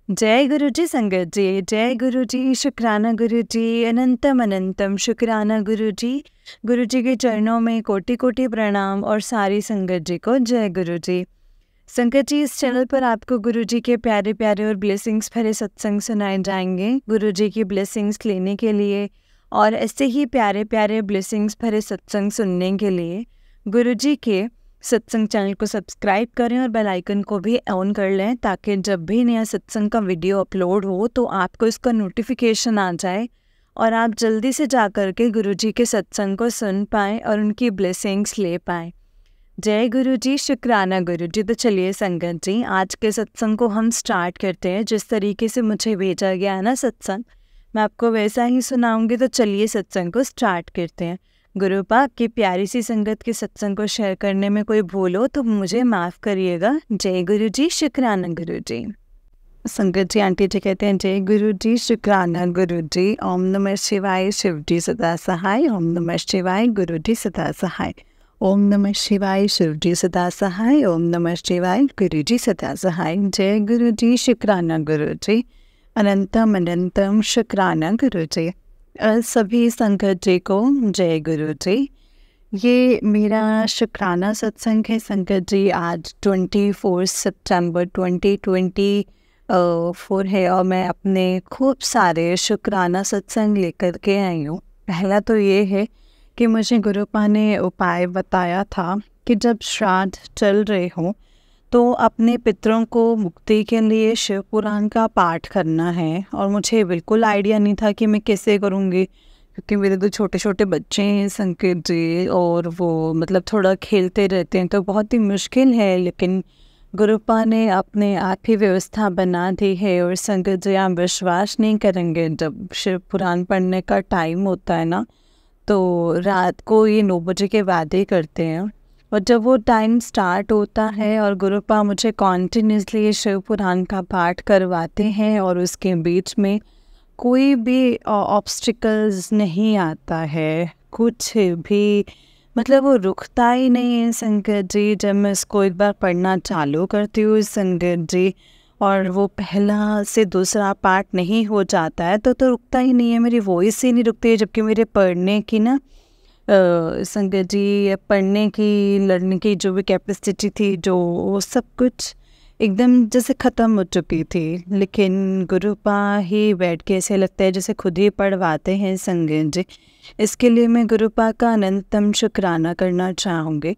जय गुरु जी संगत जी, जय गुरु जी, शुक्राना गुरु जी, अनंतम अनंतम शुक्राना गुरु जी के चरणों में कोटि कोटि प्रणाम और सारी संगत जी को जय गुरु जी। संगत जी, इस चैनल पर आपको गुरु जी के प्यारे प्यारे और ब्लेसिंग्स भरे सत्संग सुनाए जाएंगे। गुरु जी की ब्लेसिंग्स लेने के लिए और ऐसे ही प्यारे प्यारे ब्लेसिंग्स भरे सत्संग सुनने के लिए गुरु जी के सत्संग चैनल को सब्सक्राइब करें और बेल आइकन को भी ऑन कर लें, ताकि जब भी नया सत्संग का वीडियो अपलोड हो तो आपको इसका नोटिफिकेशन आ जाए और आप जल्दी से जा कर के गुरु जी के सत्संग को सुन पाएँ और उनकी ब्लेसिंग्स ले पाएँ। जय गुरु जी, शुक्राना गुरु जी। तो चलिए संगत जी, आज के सत्संग को हम स्टार्ट करते हैं। जिस तरीके से मुझे भेजा गया है ना सत्संग, मैं आपको वैसा ही सुनाऊंगी। तो चलिए सत्संग को स्टार्ट करते हैं। गुरु पाक की प्यारी सी संगत के सत्संग को शेयर करने में कोई भूल हो तो मुझे माफ़ करिएगा। जय गुरु जी, शुक्राना गुरु जी। संगत जी, आंटी जी कहते हैं जय गुरु जी, शुक्राना गुरु जी। ओम नमः शिवाय, शिव जी सदा सहाय। ओम नमः शिवाय, गुरु जी सदा सहाय। ओम नमः शिवाय, शिव जी सदा सहाय। ओम नमः शिवाय, गुरु जी सदा सहाय। जय गुरु जी, शुक्राना गुरु जी, अनंतम अनंतम शुक्राना गुरु जी। सभी संगत जी को जय गुरु जी। ये मेरा शुक्राना सत्संग है संगत जी। आज 24 सितंबर 2024 है और मैं अपने खूब सारे शुक्राना सत्संग लेकर के आई हूँ। पहला तो ये है कि मुझे गुरुपा ने उपाय बताया था कि जब श्राद्ध चल रहे हों तो अपने पितरों को मुक्ति के लिए शिव पुराण का पाठ करना है। और मुझे बिल्कुल आइडिया नहीं था कि मैं कैसे करूँगी, क्योंकि मेरे दो छोटे छोटे बच्चे हैं संकेत जी, और वो मतलब थोड़ा खेलते रहते हैं तो बहुत ही मुश्किल है। लेकिन गुरुपा ने अपने आप ही व्यवस्था बना दी है। और संकेत जी, आप विश्वास नहीं करेंगे, जब शिव पुराण पढ़ने का टाइम होता है ना, तो रात को ये 9 बजे के बाद ही करते हैं। और जब वो टाइम स्टार्ट होता है और गुरुपा मुझे कॉन्टिन्यूसली शिव पुराण का पाठ करवाते हैं और उसके बीच में कोई भी ऑब्स्टिकल्स नहीं आता है, कुछ भी, मतलब वो रुकता ही नहीं है संगत जी। जब मैं इसको एक बार पढ़ना चालू करती हूँ संगत जी, और वो पहला से दूसरा पार्ट नहीं हो जाता है तो रुकता ही नहीं है, मेरी वॉइस ही नहीं रुकती है। जबकि मेरे पढ़ने की ना संगत जी, पढ़ने की, लड़ने की जो भी कैपेसिटी थी, जो वो सब कुछ एकदम जैसे ख़त्म हो चुकी थी। लेकिन गुरुपा ही बैठ के ऐसे लगता है जैसे खुद ही पढ़वाते हैं संगत जी। इसके लिए मैं गुरुपा का अनंतम शुक्राना करना चाहूँगी।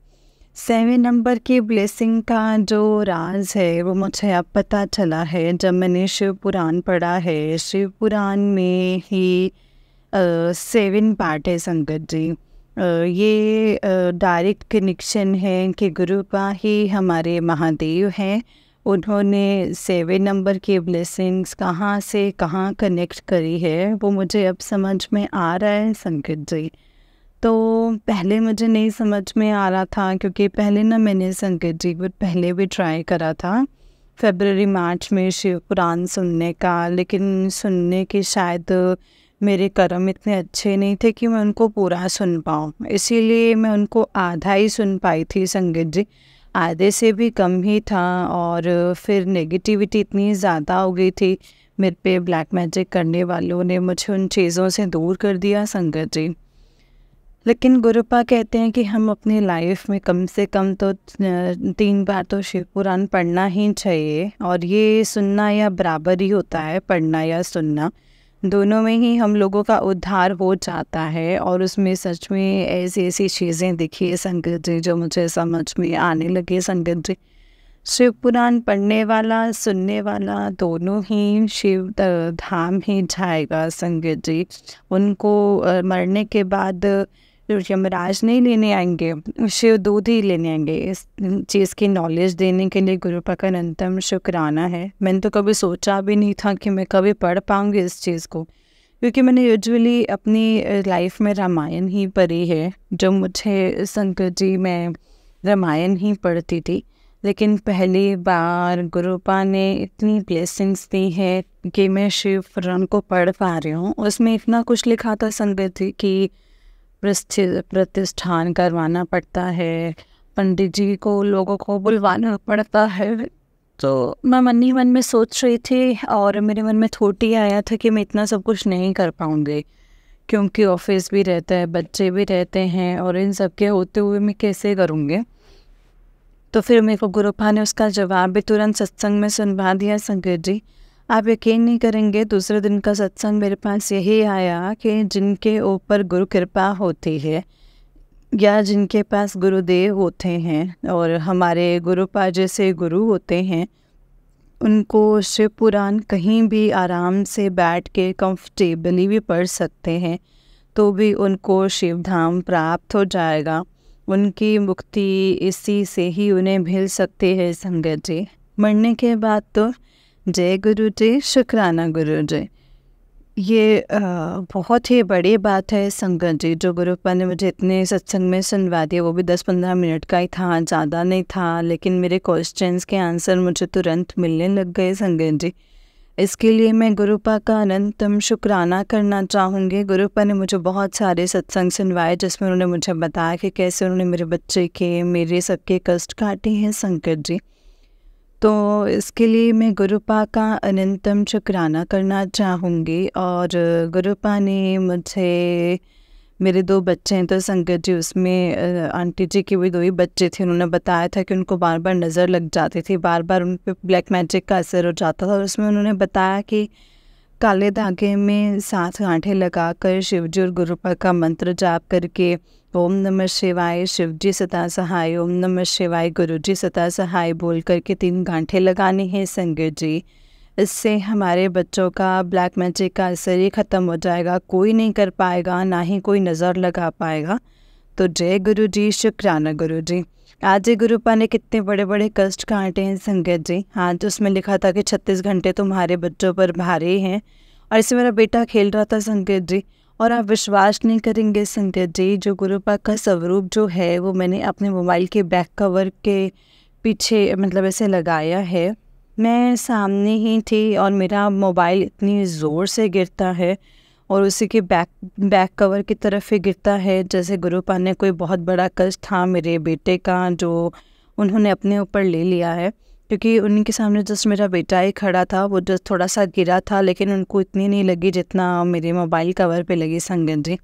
7 नंबर की ब्लेसिंग का जो राज है वो मुझे अब पता चला है जब मैंने शिव पुराण पढ़ा है। शिव पुराण में ही 7 पार्ट है संगत जी। ये डायरेक्ट कनेक्शन है कि गुरुपा ही हमारे महादेव हैं। उन्होंने 7 नंबर की ब्लेसिंग्स कहाँ से कहाँ कनेक्ट करी है वो मुझे अब समझ में आ रहा है संगत जी। तो पहले मुझे नहीं समझ में आ रहा था, क्योंकि पहले ना मैंने संगत जी पहले भी ट्राई करा था फरवरी मार्च में शिव पुराण सुनने का, लेकिन सुनने के शायद मेरे कर्म इतने अच्छे नहीं थे कि मैं उनको पूरा सुन पाऊँ, इसीलिए मैं उनको आधा ही सुन पाई थी संगत जी। आधे से भी कम ही था। और फिर नेगेटिविटी इतनी ज़्यादा हो गई थी मेरे पे, ब्लैक मैजिक करने वालों ने मुझे उन चीज़ों से दूर कर दिया संगत जी। लेकिन गुरुपा कहते हैं कि हम अपनी लाइफ में कम से कम तो 3 बार तो शिव पुराण पढ़ना ही चाहिए। और ये सुनना या बराबर ही होता है, पढ़ना या सुनना, दोनों में ही हम लोगों का उद्धार हो जाता है। और उसमें सच में ऐसी ऐसी चीज़ें दिखी है संगत जी जो मुझे समझ में आने लगे संगत जी। शिव पुराण पढ़ने वाला, सुनने वाला दोनों ही शिव धाम ही जाएगा संगत जी। उनको मरने के बाद यमराज नहीं लेने आएंगे, शिव दूध ही लेने आएंगे। इस चीज़ की नॉलेज देने के लिए गुरुपा का अनंतम शुक्राना है। मैंने तो कभी सोचा भी नहीं था कि मैं कभी पढ़ पाऊँगी इस चीज़ को, क्योंकि मैंने यूजुअली अपनी लाइफ में रामायण ही पढ़ी है। जो मुझे संगत जी, मैं रामायण ही पढ़ती थी। लेकिन पहली बार गुरुपा ने इतनी ब्लेसिंग्स दी है कि मैं शिव पुराण को पढ़ पा रही हूँ। उसमें इतना कुछ लिखा था संगत जी कि प्रतिष्ठान करवाना पड़ता है, पंडित जी को लोगों को बुलवाना पड़ता है, तो मैं मन ही मन में सोच रही थी और मेरे मन में थॉट ही आया था कि मैं इतना सब कुछ नहीं कर पाऊँगी, क्योंकि ऑफिस भी रहता है, बच्चे भी रहते हैं और इन सब के होते हुए मैं कैसे करूँगी। तो फिर मेरे को गुरुपा ने उसका जवाब भी तुरंत सत्संग में सुनवा दिया। संगत जी, आप यकीन नहीं करेंगे, दूसरे दिन का सत्संग मेरे पास यही आया कि जिनके ऊपर गुरु कृपा होती है या जिनके पास गुरुदेव होते हैं और हमारे गुरुपा जैसे गुरु होते हैं, उनको शिव पुराण कहीं भी आराम से बैठ के कंफर्टेबली भी पढ़ सकते हैं, तो भी उनको शिव धाम प्राप्त हो जाएगा। उनकी मुक्ति इसी से ही उन्हें मिल सकती है। संगत जी, मरने के बाद तो जय गुरु जी, शुक्राना गुरु जी। ये बहुत ही बड़ी बात है संगत जी, जो गुरुपा ने मुझे इतने सत्संग में सुनवा दिया, वो भी 10-15 मिनट का ही था, ज़्यादा नहीं था, लेकिन मेरे क्वेश्चंस के आंसर मुझे तुरंत मिलने लग गए। संगत जी, इसके लिए मैं गुरुपा का अनंतम शुक्राना करना चाहूँगी। गुरुपा ने मुझे बहुत सारे सत्संग सुनवाए, जिसमें उन्होंने मुझे बताया कि कैसे उन्होंने मेरे बच्चे के, मेरे सबके कष्ट काटे हैं। संकट जी, तो इसके लिए मैं गुरुपा का अनंतम शुक्राना करना चाहूँगी। और गुरुपा ने मुझे, मेरे 2 बच्चे हैं तो संगत जी, उसमें आंटी जी के भी 2 ही बच्चे थे। उन्होंने बताया था कि उनको बार बार नज़र लग जाती थी, बार बार उन पे ब्लैक मैजिक का असर हो जाता था। और उसमें उन्होंने बताया कि काले धागे में 7 गांठें लगाकर शिवजी और गुरुपा का मंत्र जाप करके ओम नमः शिवाय शिवजी सदा सहाय, ओम नमः शिवाय गुरुजी सदा सहाय बोल करके 3 गांठें लगानी है। संगत जी, इससे हमारे बच्चों का ब्लैक मैजिक का असर ही ख़त्म हो जाएगा, कोई नहीं कर पाएगा, ना ही कोई नज़र लगा पाएगा। तो जय गुरु जी, शुक्राना गुरु जी। आज ही गुरुपा ने कितने बड़े बड़े कष्ट काटे हैं संगत जी। आज उसमें लिखा था कि 36 घंटे तुम्हारे बच्चों पर भारी हैं, और इससे मेरा बेटा खेल रहा था संगत जी। और आप विश्वास नहीं करेंगे संगत जी, जो गुरुपा का स्वरूप जो है वो मैंने अपने मोबाइल के बैक कवर के पीछे मतलब ऐसे लगाया है। मैं सामने ही थी और मेरा मोबाइल इतनी ज़ोर से गिरता है और उसी के बैक कवर की तरफ ही गिरता है, जैसे गुरुपा ने कोई बहुत बड़ा कष्ट था मेरे बेटे का जो उन्होंने अपने ऊपर ले लिया है। क्योंकि उनके सामने जस्ट मेरा बेटा ही खड़ा था, वो जस्ट थोड़ा सा गिरा था, लेकिन उनको इतनी नहीं लगी जितना मेरे मोबाइल कवर पे लगी। संगत जी,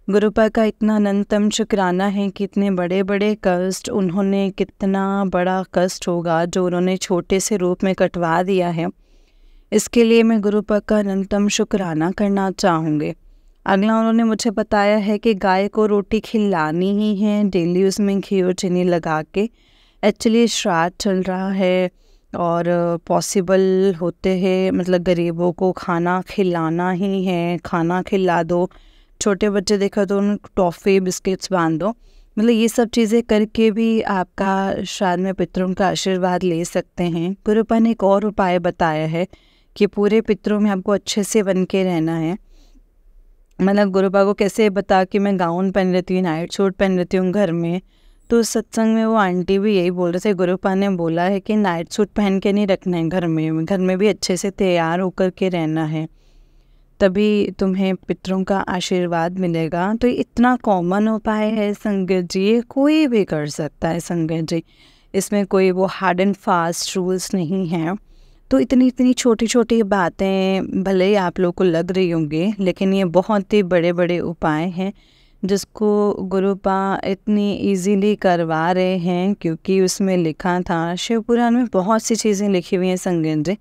गुरुपा का इतना अनंतम शुक्राना है कि इतने बड़े बड़े कष्ट, उन्होंने कितना बड़ा कष्ट होगा जो उन्होंने छोटे से रूप में कटवा दिया है। इसके लिए मैं गुरुपा का अनंतम शुक्राना करना चाहूँगी। अगला उन्होंने मुझे बताया है कि गाय को रोटी खिलानी ही है डेली, उसमें घी और चीनी लगा के। एक्चुअली श्राद्ध चल रहा है और पॉसिबल होते हैं, मतलब गरीबों को खाना खिलाना ही है, खाना खिला दो। छोटे बच्चे देखा तो उनको टॉफ़ी बिस्किट्स बांध दो, मतलब ये सब चीज़ें करके भी आपका श्राद्ध में पितरों का आशीर्वाद ले सकते हैं। गुरुपा ने एक और उपाय बताया है कि पूरे पितरों में आपको अच्छे से बन के रहना है। मतलब गुरुपा को कैसे बता कि मैं गाउन पहन लेती हूँ, नाइट सूट पहन लेती हूँ घर में, तो सत्संग में वो आंटी भी यही बोल रहे थे। गुरुपा ने बोला है कि नाइट सूट पहन के नहीं रखना है घर में भी अच्छे से तैयार होकर के रहना है, तभी तुम्हें पितरों का आशीर्वाद मिलेगा। तो इतना कॉमन उपाय है संगत जी, ये कोई भी कर सकता है संगत जी, इसमें कोई वो हार्ड एंड फास्ट रूल्स नहीं हैं। तो इतनी छोटी छोटी बातें भले ही आप लोग को लग रही होंगी, लेकिन ये बहुत ही बड़े बड़े उपाय हैं जिसको गुरुपा इतनी इजीली करवा रहे हैं, क्योंकि उसमें लिखा था, शिव पुराण में बहुत सी चीज़ें लिखी हुई हैं संगत जी,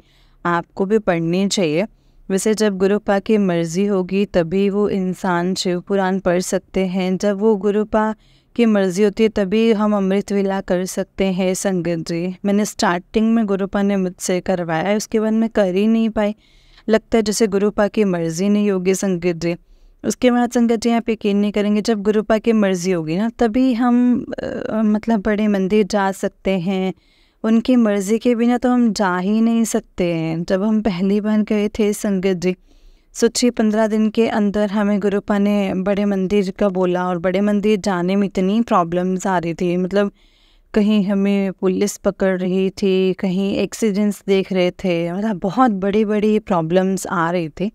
आपको भी पढ़नी चाहिए। वैसे जब गुरुपा की मर्ज़ी होगी तभी वो इंसान शिव पुराण पढ़ सकते हैं, जब वो गुरुपा की मर्ज़ी होती है तभी हम अमृत वेला कर सकते हैं संगत जी। मैंने स्टार्टिंग में गुरुपा ने मुझसे करवाया, उसके बाद मैं कर ही नहीं पाई, लगता है जैसे गुरुपा की मर्ज़ी नहीं होगी संगत जी। उसके बाद संगत जी आप यकीन नहीं करेंगे, जब गुरुपा की मर्ज़ी होगी ना तभी हम मतलब बड़े मंदिर जा सकते हैं, उनकी मर्ज़ी के बिना तो हम जा ही नहीं सकते हैं। जब हम पहली बार गए थे संगत जी, सोचिए 15 दिन के अंदर हमें गुरुपा ने बड़े मंदिर का बोला, और बड़े मंदिर जाने में इतनी प्रॉब्लम्स आ रही थी, मतलब कहीं हमें पुलिस पकड़ रही थी, कहीं एक्सीडेंट्स देख रहे थे, मतलब बहुत बड़ी बड़ी प्रॉब्लम्स आ रही थी।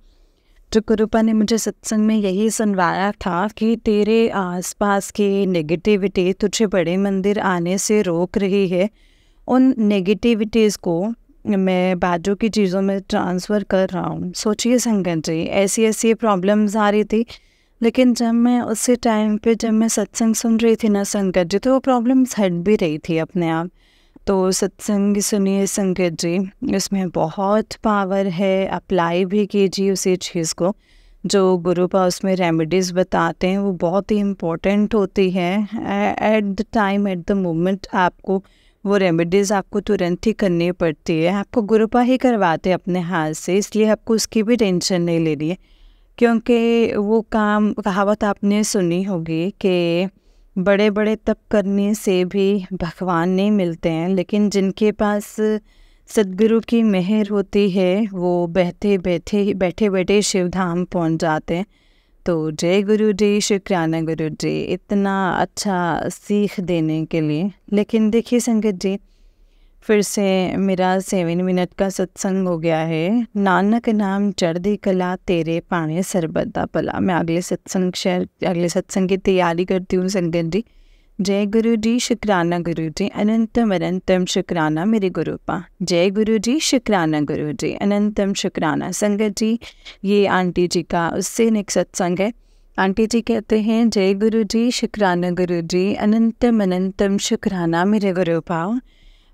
जो गुरुपा ने मुझे सत्संग में यही सुनवाया था कि तेरे आसपास की नेगेटिविटी तुझे बड़े मंदिर आने से रोक रही है, उन नेगेटिविटीज़ को मैं बाजू की चीज़ों में ट्रांसफ़र कर रहा हूँ। सोचिए संगत जी, ऐसी-ऐसी प्रॉब्लम्स आ रही थी, लेकिन जब मैं उसी टाइम पे जब मैं सत्संग सुन रही थी ना संगत जी, तो वो प्रॉब्लम्स हट भी रही थी अपने आप। तो सत्संग सुनिए संगत जी, इसमें बहुत पावर है, अप्लाई भी कीजिए उसी चीज़ को। जो गुरुपा उसमें रेमेडीज़ बताते हैं वो बहुत ही इम्पोर्टेंट होती है। At the time, at the moment आपको वो रेमेडीज़ आपको तुरंत ही करनी पड़ती है। आपको गुरुपा ही करवाते हैं अपने हाथ से, इसलिए आपको उसकी भी टेंशन नहीं लेनी है। क्योंकि वो काम, कहावत आपने सुनी होगी कि बड़े बड़े तप करने से भी भगवान नहीं मिलते हैं, लेकिन जिनके पास सद्गुरु की मेहर होती है वो बैठे बैठे शिव धाम पहुँच जाते हैं। तो जय गुरु जी, शुक्राना गुरु जी, इतना अच्छा सीख देने के लिए। लेकिन देखिए संगत जी, फिर से मेरा 7 मिनट का सत्संग हो गया है। नानक नाम चढ़दी कला, तेरे पाने सर्बदा भला। मैं अगले सत्संग की तैयारी करती हूँ संगत जी। जय गुरु जी, शुक्राना गुरु जी, अनंतम अनंतम शुक्राना मेरे गुरुपा। जय गुरु जी, शुक्राना गुरु जी, अनंतम शुक्राना। संगत जी, ये आंटी जी का उससे नेक्स्ट सत्संग है। आंटी जी कहते हैं, जय गुरु जी, शुक्राना गुरु जी, अनंतम अनंतम शुक्राना मेरे गुरुपा।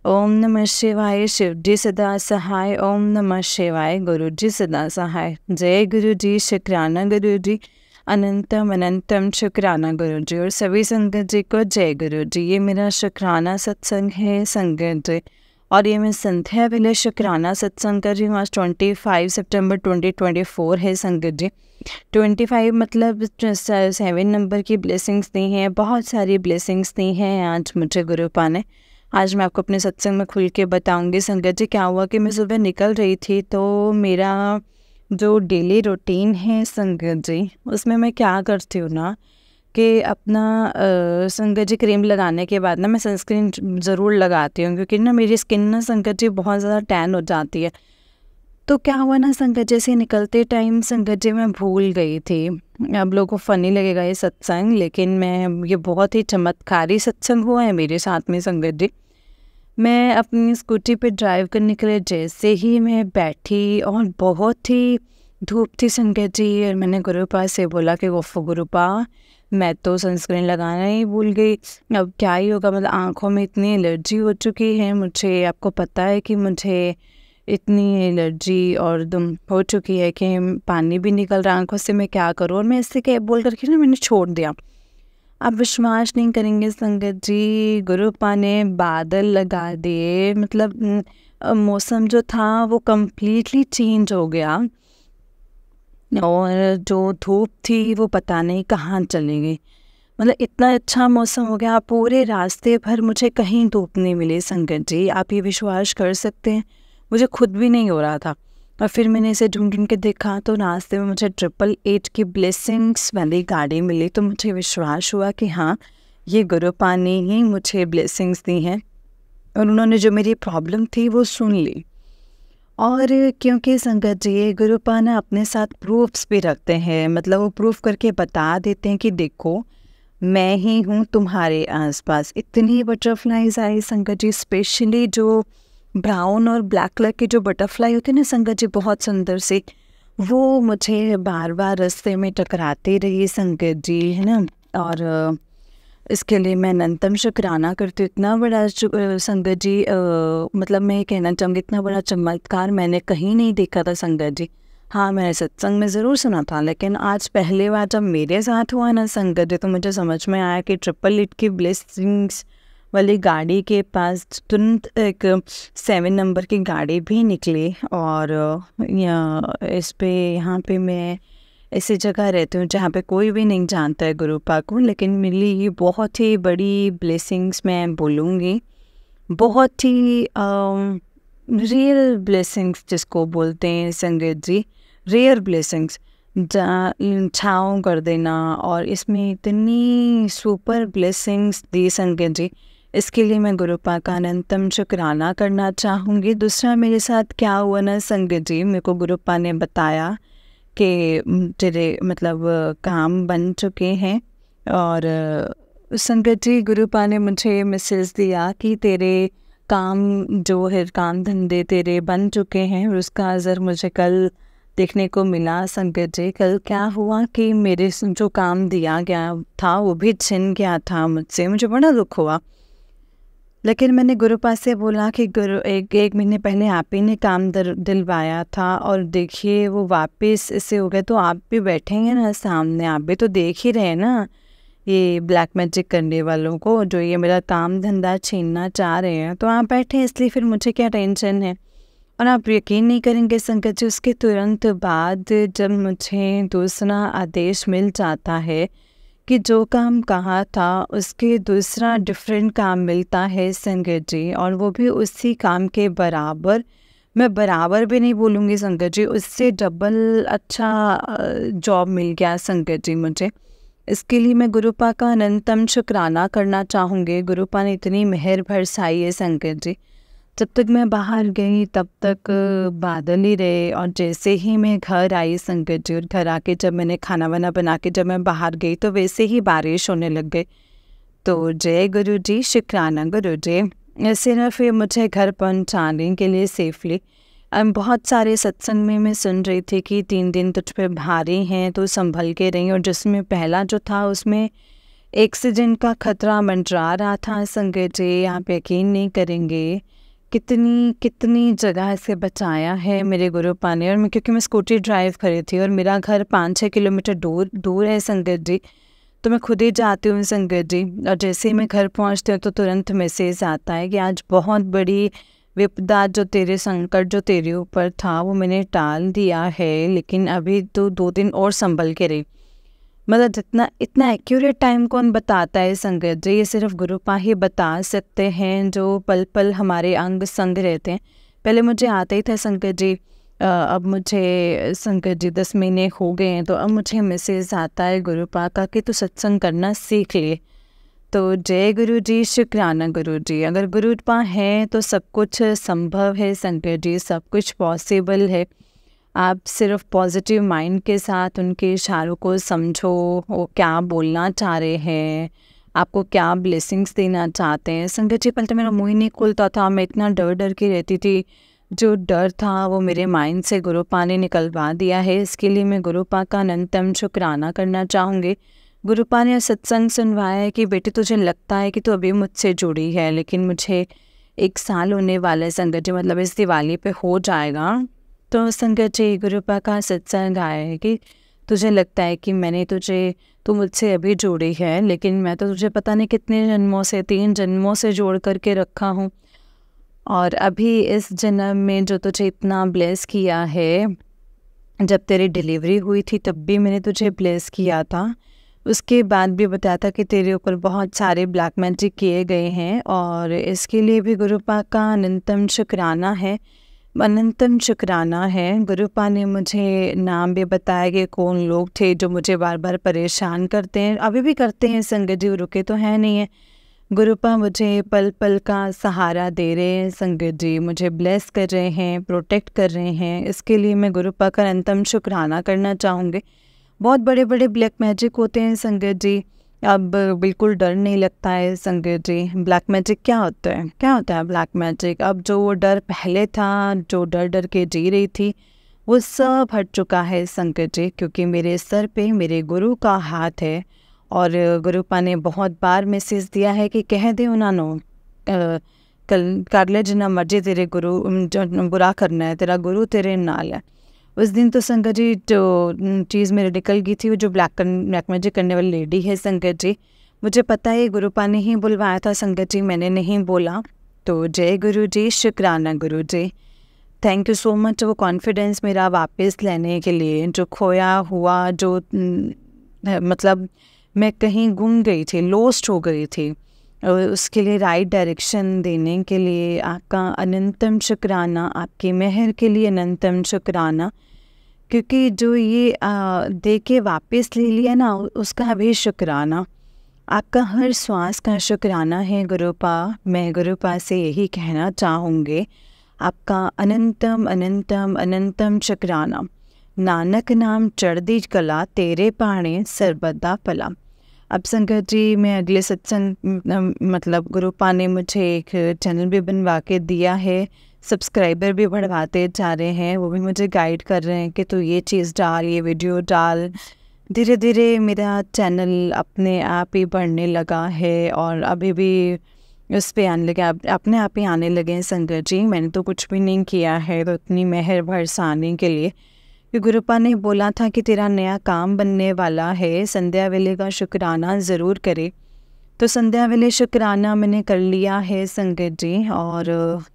ओम नमः शिवाय, शिव जी सदा सहाय। ओम नमः शिवाय, गुरु जी सदा सहाय। जय गुरु जी, शुक्राना गुरु जी, अनंतम अनंतम शुक्राना गुरु जी। और सभी संगत जी को जय गुरु जी। ये मेरा शुक्राना सत्संग है संगत जी, और ये मैं संध्या वेले शुक्राना सत्संग कर रही हूँ। आज 25 सितंबर 2024 है संगत जी। 25 मतलब 7 नंबर की ब्लेसिंग्स दी हैं, बहुत सारी ब्लेसिंग्स दी हैं आज मुझे गुरुपा ने। आज मैं आपको अपने सत्संग में खुल के बताऊंगी संगत जी। क्या हुआ कि मैं सुबह निकल रही थी, तो मेरा जो डेली रूटीन है संगत जी, उसमें मैं क्या करती हूँ ना कि अपना संगत जी क्रीम लगाने के बाद ना मैं सनस्क्रीन ज़रूर लगाती हूँ, क्योंकि ना मेरी स्किन ना संगत जी बहुत ज़्यादा टैन हो जाती है। तो क्या हुआ ना संगत जी, से निकलते टाइम संगत जी मैं भूल गई थी। अब लोगों को फ़नी लगेगा ये सत्संग, लेकिन मैं, ये बहुत ही चमत्कारी सत्संग हुआ है मेरे साथ में संगत जी। मैं अपनी स्कूटी पे ड्राइव करने के लिए जैसे ही मैं बैठी, और बहुत ही धूप थी संगत जी, और मैंने गुरुपा से बोला कि ओफो गुरुपा, मैं तो सनस्क्रीन लगाना ही भूल गई, अब क्या ही होगा। मतलब आँखों में इतनी एलर्जी हो चुकी है मुझे, आपको पता है कि मुझे इतनी एलर्जी और दम हो चुकी है कि पानी भी निकल रहा आँखों से, मैं क्या करूँ। और मैं इससे क्या बोल करके ना मैंने छोड़ दिया। आप विश्वास नहीं करेंगे संगत जी, गुरुपा ने बादल लगा दिए। मतलब मौसम जो था वो कम्प्लीटली चेंज हो गया, और जो धूप थी वो पता नहीं कहाँ चली गई। मतलब इतना अच्छा मौसम हो गया, पूरे रास्ते भर मुझे कहीं धूप नहीं मिली संगत जी। आप ये विश्वास कर सकते हैं, मुझे खुद भी नहीं हो रहा था। और फिर मैंने इसे ढूंढ ढूंढ के देखा, तो रास्ते में मुझे 888 की ब्लेसिंग्स वाली गाड़ी मिली। तो मुझे विश्वास हुआ कि हाँ, ये गुरुपा ने ही मुझे ब्लेसिंग्स दी हैं, और उन्होंने जो मेरी प्रॉब्लम थी वो सुन ली। और क्योंकि संगत जी, ये गुरुपा ना अपने साथ प्रूफ्स भी रखते हैं, मतलब वो प्रूफ करके बता देते हैं कि देखो, मैं ही हूँ तुम्हारे आसपास। इतनी बटरफ्लाईज आई संगत जी, स्पेशली जो ब्राउन और ब्लैक कलर की जो बटरफ्लाई होती है ना संगत जी, बहुत सुंदर सी, वो मुझे बार बार रास्ते में टकराती रही संगत जी, है ना। और इसके लिए मैं अनंतम शुक्राना करती हूँ। इतना बड़ा संगत जी, मतलब मैं ये कहना चाहूँगी, इतना बड़ा चमत्कार मैंने कहीं नहीं देखा था संगत जी। हाँ, मैंने सत्संग में ज़रूर सुना था, लेकिन आज पहली बार जब मेरे साथ हुआ ना संगत जी, तो मुझे समझ में आया कि 888 की ब्लेसिंग्स वाली गाड़ी के पास तुरंत एक 7 नंबर की गाड़ी भी निकली। और यहाँ पे मैं ऐसी जगह रहती हूँ जहाँ पे कोई भी नहीं जानता है गुरुपा को, लेकिन मिली ये बहुत ही बड़ी ब्लेसिंग्स मैं बोलूँगी, बहुत ही रियल ब्लेसिंग्स जिसको बोलते हैं संगत जी, रेयर ब्लेसिंग्स छाँव कर देना। और इसमें इतनी सुपर ब्लेसिंग्स दी संगत जी, इसके लिए मैं गुरुपा का अनंतम शुक्राना करना चाहूँगी। दूसरा मेरे साथ क्या हुआ ना संगत जी, मेरे को गुरुपा ने बताया कि तेरे मतलब काम बन चुके हैं। और संगत जी, गुरुपा ने मुझे मैसेज दिया कि तेरे काम जो है, काम धंधे तेरे बन चुके हैं, और उसका असर मुझे कल देखने को मिला संगत जी। कल क्या हुआ कि मेरे से जो काम दिया गया था वो भी छिन गया था मुझसे, मुझे बड़ा दुख हुआ। लेकिन मैंने गुरुपा से बोला कि गुरु, एक महीने पहले आप ही ने काम दिलवाया था, और देखिए वो वापस ऐसे हो गया, तो आप भी बैठेंगे ना सामने, आप भी तो देख ही रहे हैं ना ये ब्लैक मैजिक करने वालों को, जो ये मेरा काम धंधा छीनना चाह रहे हैं, तो आप बैठे, इसलिए फिर मुझे क्या टेंशन है। और आप यकीन नहीं करेंगे संगत जी, उसके तुरंत बाद जब मुझे दूसरा आदेश मिल जाता है कि जो काम कहा था उसके दूसरा डिफरेंट काम मिलता है संगत जी, और वो भी उसी काम के बराबर, मैं बराबर भी नहीं बोलूँगी संगत जी, उससे डबल अच्छा जॉब मिल गया संगत जी मुझे। इसके लिए मैं गुरुपा का अनंतम शुक्राना करना चाहूँगी। गुरुपा ने इतनी मेहर बरसाई है संगत जी। जब तक मैं बाहर गई तब तक बादल ही रहे, और जैसे ही मैं घर आई संगत जी, और घर आके जब मैंने खाना वाना बना के जब मैं बाहर गई तो वैसे ही बारिश होने लग गई। तो जय गुरु जी, शुक्राना गुरु जी। सिर्फ ये मुझे घर पहुंचाने के लिए सेफली। बहुत सारे सत्संग में मैं सुन रही थी कि 3 दिन तुझ पे भारी हैं, तो संभल के रही, और जिसमें पहला जो था उसमें एक्सीडेंट का खतरा मंडरा रहा था संगत जी। आप यकीन नहीं करेंगे कितनी कितनी जगह से बचाया है मेरे गुरुपा ने। और मैं, क्योंकि मैं स्कूटी ड्राइव कर रही थी और मेरा घर 5-6 किलोमीटर दूर है संगत जी, तो मैं खुद ही जाती हूँ संगत जी। और जैसे ही मैं घर पहुँचती हूँ तो तुरंत मैसेज आता है कि आज बहुत बड़ी विपदा, जो तेरे संकट जो तेरे ऊपर था वो मैंने टाल दिया है, लेकिन अभी तो 2 दिन और संभल के रही। मतलब जितना इतना एक्यूरेट टाइम कौन बताता है संगत जी, ये सिर्फ गुरुपा ही बता सकते हैं, जो पल पल हमारे अंग संग रहते हैं। पहले मुझे आता ही था संगत जी, अब मुझे संगत जी 10 महीने हो गए हैं, तो अब मुझे मैसेज आता है गुरुपा का कि तू सत्संग करना सीख ले। तो जय गुरु जी, शुक्राना गुरु जी। अगर गुरुपा हैं तो सब कुछ संभव है संगत जी, सब कुछ पॉसिबल है। आप सिर्फ पॉजिटिव माइंड के साथ उनके इशारों को समझो, वो क्या बोलना चाह रहे हैं, आपको क्या ब्लेसिंग्स देना चाहते हैं। संगत जी, पहले तो मेरा मुँह ही नहीं खुलता था, मैं इतना डर डर के रहती थी। जो डर था वो मेरे माइंड से गुरुपा ने निकलवा दिया है। इसके लिए मैं गुरुपा का अनंतम शुक्राना करना चाहूँगी। गुरुपा ने सत्संग सुनवाया है कि बेटी तुझे लगता है कि तू अभी मुझसे जुड़ी है, लेकिन मुझे 1 साल होने वाला है संगत जी, मतलब इस दिवाली पे हो जाएगा। तो संगत जी, गुरुपा का सत्संग आया है कि तुझे लगता है कि मैंने तू मुझसे अभी जोड़ी है, लेकिन मैं तो तुझे पता नहीं कितने जन्मों से, 3 जन्मों से जोड़ करके रखा हूँ, और अभी इस जन्म में जो तुझे इतना ब्लेस किया है, जब तेरी डिलीवरी हुई थी तब भी मैंने तुझे ब्लेस किया था, उसके बाद भी बताया था कि तेरे ऊपर बहुत सारे ब्लैक मैजिक किए गए हैं, और इसके लिए भी गुरुपा का अनंतम शुक्राना है, अनंतम शुक्राना है। गुरुपा ने मुझे नाम भी बताया कि कौन लोग थे जो मुझे बार बार परेशान करते हैं, अभी भी करते हैं संगत जी, रुके तो है नहीं है। गुरुपा मुझे पल पल का सहारा दे रहे हैं संगत जी, मुझे ब्लेस कर रहे हैं, प्रोटेक्ट कर रहे हैं। इसके लिए मैं गुरुपा का अनंतम शुक्राना करना चाहूँगी। बहुत बड़े बड़े ब्लैक मैजिक होते हैं संगत जी, अब बिल्कुल डर नहीं लगता है संगत जी। ब्लैक मैजिक क्या होता है, क्या होता है ब्लैक मैजिक? अब जो वो डर पहले था, जो डर डर के जी रही थी, वो सब हट चुका है संगत जी, क्योंकि मेरे सर पे मेरे गुरु का हाथ है। और गुरुपा ने बहुत बार मैसेज दिया है कि कह दे उन्होंने कल कर ले जिन्ना मर्जी, तेरे गुरु जो बुरा करना है, तेरा गुरु तेरे नाल है। उस दिन तो संगत जी जो चीज़ मेरे निकल गई थी, वो जो ब्लैक मैजिक करने वाली लेडी है संगत जी, मुझे पता है गुरुपा ने ही बुलवाया था संगत जी, मैंने नहीं बोला। तो जय गुरु जी, शुक्राना गुरु जी, थैंक यू सो मच वो कॉन्फिडेंस मेरा वापस लेने के लिए, जो खोया हुआ, जो मतलब मैं कहीं गुम गई थी, लॉस्ट हो गई थी, उसके लिए राइट डायरेक्शन देने के लिए आपका अनंतम शुक्राना, आपकी मेहर के लिए अनंतम शुक्राना, क्योंकि जो ये दे के वापस ले लिया ना, उसका भी शुक्राना, आपका हर श्वास का शुक्राना है गुरुपा। मैं गुरुपा से यही कहना चाहूँगी, आपका अनंतम अनंतम अनंतम शुक्राना। नानक नाम चढ़दी कला, तेरे पाणे सर्बदा भला। अब संगत जी मैं अगले सत्संग मतलब गुरुपा ने मुझे एक चैनल भी बनवा के दिया है, सब्सक्राइबर भी बढ़वाते जा रहे हैं, वो भी मुझे गाइड कर रहे हैं कि तू ये चीज़ डाल, ये वीडियो डाल। धीरे धीरे मेरा चैनल अपने आप ही बढ़ने लगा है और अभी भी उस पर आने लगे, अपने आप ही आने लगे हैं संगत जी। मैंने तो कुछ भी नहीं किया है, तो इतनी मेहर बरसाने के लिए कि गुरुपा ने बोला था कि तेरा नया काम बनने वाला है, संध्या वेले का शुक्राना ज़रूर करे। तो संध्या वेले शुक्राना मैंने कर लिया है संगत जी। और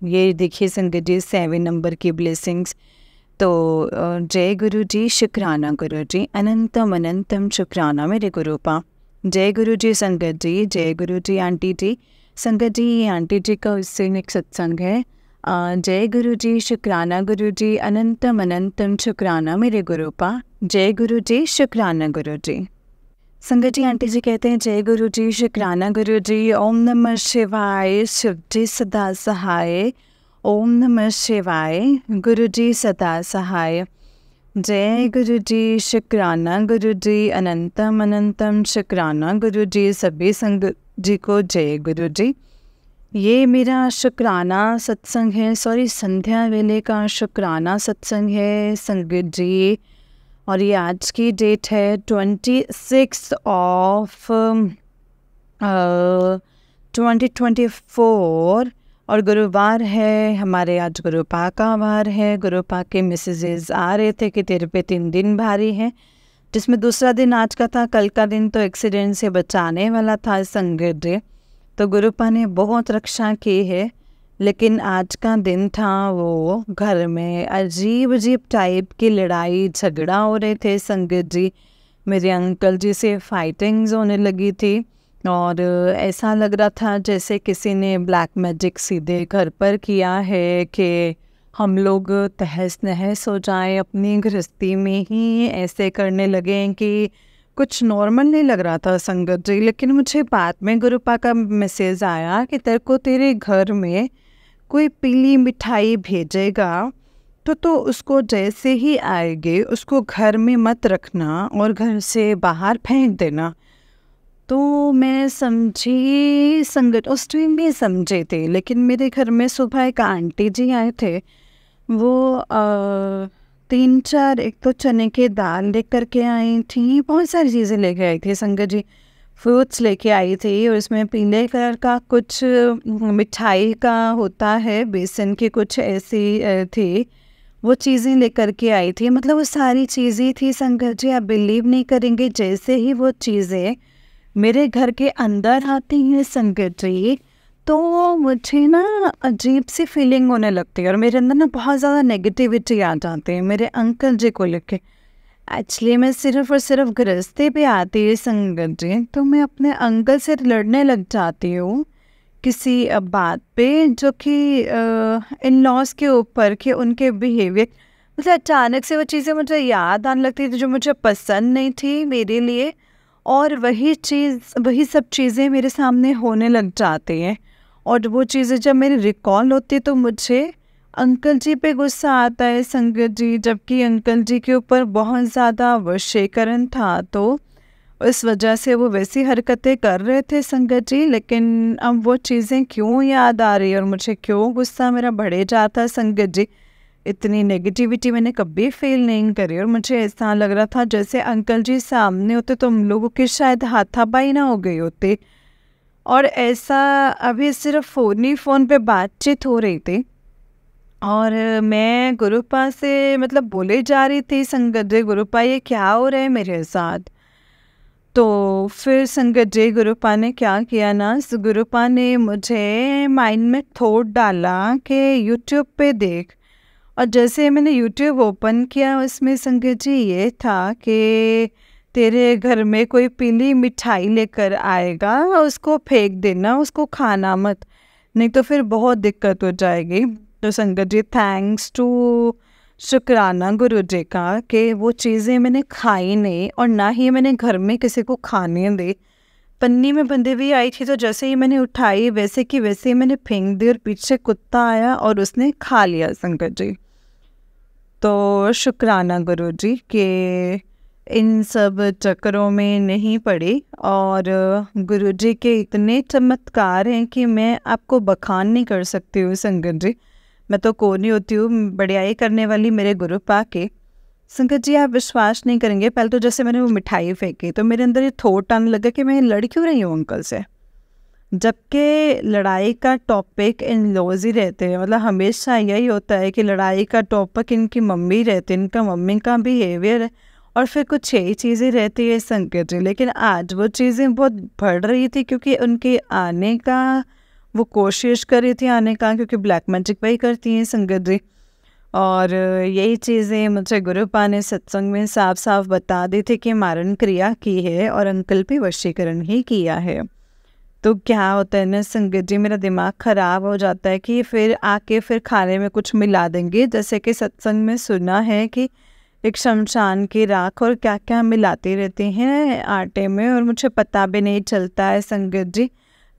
ये देखिए संगत जी 7 नंबर की ब्लेसिंग्स। तो जय गुरु जी, शुक्राना गुरु जी, अनंतम अनंतम शुक्राना मेरे गुरुपा। जय गुरु जी संगत जी, जय गुरु जी आंटी जी। संगत जी ये आंटी जी का उससे एक सत्संग है। जय गुरु जी, शुक्राना गुरु जी, अनंतम अनंतम शुक्राना मेरे गुरुपा। जय गुरु जी, शुक्राना गुरु जी। संगत जी आंटी जी कहते हैं जय गुरु जी, शुक्राना गुरु जी, ओम नमः शिवाय, शिव जी सदा सहाय, ओम नमः शिवाय, गुरु जी सदा सहाय। जय गुरु जी, शुक्राना गुरु जी, अनंतम अनंतम शुक्राना गुरु जी। सभी संगत जी को जय गुरु जी। ये मेरा शुक्राना सत्संग है, सॉरी संध्या वेले का शुक्राना सत्संग है संगत जी। और ये आज की डेट है 26 ऑफ 2024 और गुरुवार है हमारे। आज गुरुपा का वार है। गुरुपा के मैसेजेस आ रहे थे कि तेरे पे 3 दिन भारी हैं, जिसमें दूसरा दिन आज का था। कल का दिन तो एक्सीडेंट से बचाने वाला था संगत जी, तो गुरुपा ने बहुत रक्षा की है। लेकिन आज का दिन था वो घर में अजीब अजीब टाइप की लड़ाई झगड़ा हो रहे थे संगत जी। मेरे अंकल जी से फाइटिंग्स होने लगी थी और ऐसा लग रहा था जैसे किसी ने ब्लैक मैजिक सीधे घर पर किया है कि हम लोग तहस नहस हो जाए अपनी गृहस्थी में ही। ऐसे करने लगे कि कुछ नॉर्मल नहीं लग रहा था संगत जी। लेकिन मुझे बाद में गुरुपा का मैसेज आया कि तेरे को तेरे घर में कोई पीली मिठाई भेजेगा तो उसको जैसे ही आएगी उसको घर में मत रखना और घर से बाहर फेंक देना। तो मैं समझी संगत, उस टाइम भी समझे थे। लेकिन मेरे घर में सुबह एक आंटी जी आए थे, वो 3-4 एक तो चने की दाल लेकर के आई थी, बहुत सारी चीज़ें लेके आई थी संगत जी। फ्रूट्स लेके आई थी और इसमें पीले कलर का कुछ मिठाई का होता है, बेसन की कुछ ऐसी थी, वो चीज़ें लेकर के आई थी। मतलब वो सारी चीज़ें थी संगत जी, आप बिलीव नहीं करेंगे, जैसे ही वो चीज़ें मेरे घर के अंदर आती हैं संगत जी, तो मुझे ना अजीब सी फीलिंग होने लगती है और मेरे अंदर ना बहुत ज़्यादा नेगेटिविटी आ जाती है मेरे अंकल जी को लेके। एक्चुअली मैं सिर्फ और सिर्फ गृहस्थी पे आती है संगत जी, तो मैं अपने अंकल से लड़ने लग जाती हूँ किसी बात पे, जो कि इन लॉज के ऊपर के उनके बिहेवियर। मतलब अचानक से वो चीज़ें मुझे याद आने लगती थी जो मुझे पसंद नहीं थी मेरे लिए, और वही सब चीज़ें मेरे सामने होने लग जाती हैं। और वो चीज़ें जब मेरी रिकॉल होती तो मुझे अंकल जी पे गुस्सा आता है संगत जी, जबकि अंकल जी के ऊपर बहुत ज़्यादा वशीकरण था, तो इस वजह से वो वैसी हरकतें कर रहे थे संगत जी। लेकिन अब वो चीज़ें क्यों याद आ रही है और मुझे क्यों गुस्सा मेरा बढ़े जाता है संगत जी। इतनी नेगेटिविटी मैंने कभी फील नहीं करी और मुझे ऐसा लग रहा था जैसे अंकल जी सामने होते तो हम लोगों की शायद हाथापाई ना हो गई होती। और ऐसा अभी सिर्फ फ़ोन पे बातचीत हो रही थी और मैं गुरुपा से मतलब बोले जा रही थी संगत जी, गुरुपा ये क्या हो रहा है मेरे साथ। तो फिर संगत जी गुरुपा ने क्या किया ना, गुरुपा ने मुझे माइंड में थॉट डाला कि यूट्यूब पे देख। और जैसे मैंने यूट्यूब ओपन किया उसमें संगत जी ये था कि तेरे घर में कोई पीली मिठाई लेकर आएगा, उसको फेंक देना, उसको खाना मत, नहीं तो फिर बहुत दिक्कत हो जाएगी। तो संगत जी थैंक्स टू शुक्राना गुरु जी का कि वो चीज़ें मैंने खाई नहीं और ना ही मैंने घर में किसी को खाने दी। पन्नी में बंधी हुई आई थी तो जैसे ही मैंने उठाई वैसे की वैसे ही मैंने फेंक दी और पीछे कुत्ता आया और उसने खा लिया संगत जी। तो शुक्राना गुरु जी के इन सब चक्करों में नहीं पड़ी। और गुरुजी के इतने चमत्कार हैं कि मैं आपको बखान नहीं कर सकती हूँ संगत जी। मैं तो कोनी होती हूँ बड़ाई करने वाली मेरे गुरु पा के। संगत जी आप विश्वास नहीं करेंगे, पहले तो जैसे मैंने वो मिठाई फेंकी तो मेरे अंदर ये थॉट आने लगा कि मैं लड़ क्यों रही हूँ अंकल से, जबकि लड़ाई का टॉपिक इन लॉज ही रहते हैं। मतलब हमेशा यही होता है कि लड़ाई का टॉपिक इनकी मम्मी रहती है, इनका मम्मी का बिहेवियर है और फिर कुछ यही चीज़ें रहती है संकट जी। लेकिन आज वो चीज़ें बहुत बढ़ रही थी क्योंकि उनके आने का वो कोशिश कर रही थी आने का, क्योंकि ब्लैक मैजिक वही करती हैं संगत जी। और यही चीज़ें मुझे गुरुपा ने सत्संग में साफ साफ बता दी थी कि मारण क्रिया की है और अंकल भी वशीकरण ही किया है। तो क्या होता है ना संगत जी, मेरा दिमाग ख़राब हो जाता है कि फिर आके फिर खाने में कुछ मिला देंगे, जैसे कि सत्संग में सुना है कि एक शमशान की राख और क्या क्या मिलाते रहते हैं आटे में और मुझे पता भी नहीं चलता है संगत जी।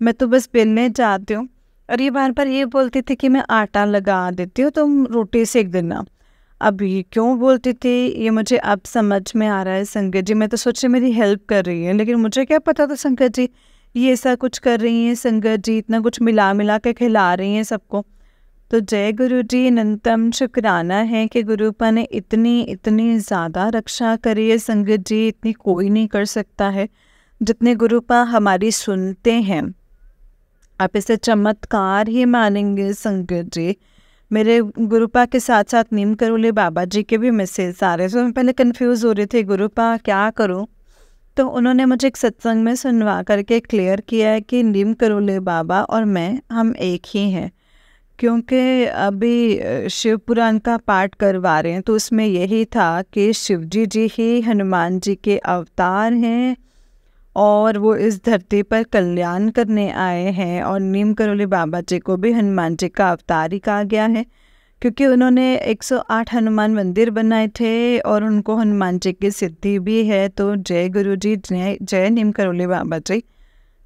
मैं तो बस बेलने जाती हूँ और ये बार बार ये बोलती थी कि मैं आटा लगा देती हूँ तुम रोटी सेक देना। अब ये क्यों बोलती थी ये मुझे अब समझ में आ रहा है संगत जी। मैं तो सोचे मेरी हेल्प कर रही है, लेकिन मुझे क्या पता था संगत जी ये ऐसा कुछ कर रही हैं संगत जी, इतना कुछ मिला मिला के खिला रही हैं सबको। तो जय गुरु जी, अनंतम शुक्राना है कि गुरुपा ने इतनी इतनी ज़्यादा रक्षा करी है संगत जी, इतनी कोई नहीं कर सकता है जितने गुरुपा हमारी सुनते हैं। आप इसे चमत्कार ही मानेंगे संगत जी। मेरे गुरुपा के साथ साथ नीम करोली बाबा जी के भी मैसेज आ रहे थे। मैं पहले कंफ्यूज हो रही थी गुरुपा क्या करूं, तो उन्होंने मुझे एक सत्संग में सुनवा करके क्लियर किया है कि नीम करोली बाबा और मैं हम एक ही हैं। क्योंकि अभी शिव पुराण का पाठ करवा रहे हैं तो उसमें यही था कि शिवजी जी ही हनुमान जी के अवतार हैं और वो इस धरती पर कल्याण करने आए हैं। और नीम करोली बाबा जी को भी हनुमान जी का अवतार ही कहा गया है क्योंकि उन्होंने 108 हनुमान मंदिर बनाए थे और उनको हनुमान जी की सिद्धि भी है। तो जय गुरु जी, जय जय नीम करोली बाबा जी।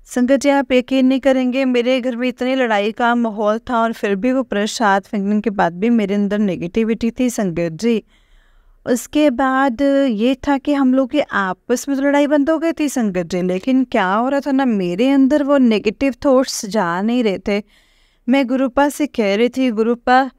संगत जी आप यकीन नहीं करेंगे, मेरे घर में इतनी लड़ाई का माहौल था और फिर भी वो प्रसाद फेंकने के बाद भी मेरे अंदर नेगेटिविटी थी संगत जी। उसके बाद ये था कि हम लोग के आपस में तो लड़ाई बंद हो गई थी संगत जी, लेकिन क्या हो रहा था ना मेरे अंदर वो नेगेटिव थॉट्स जा नहीं रहे थे। मैं गुरुपा से कह रही थी गुरुपा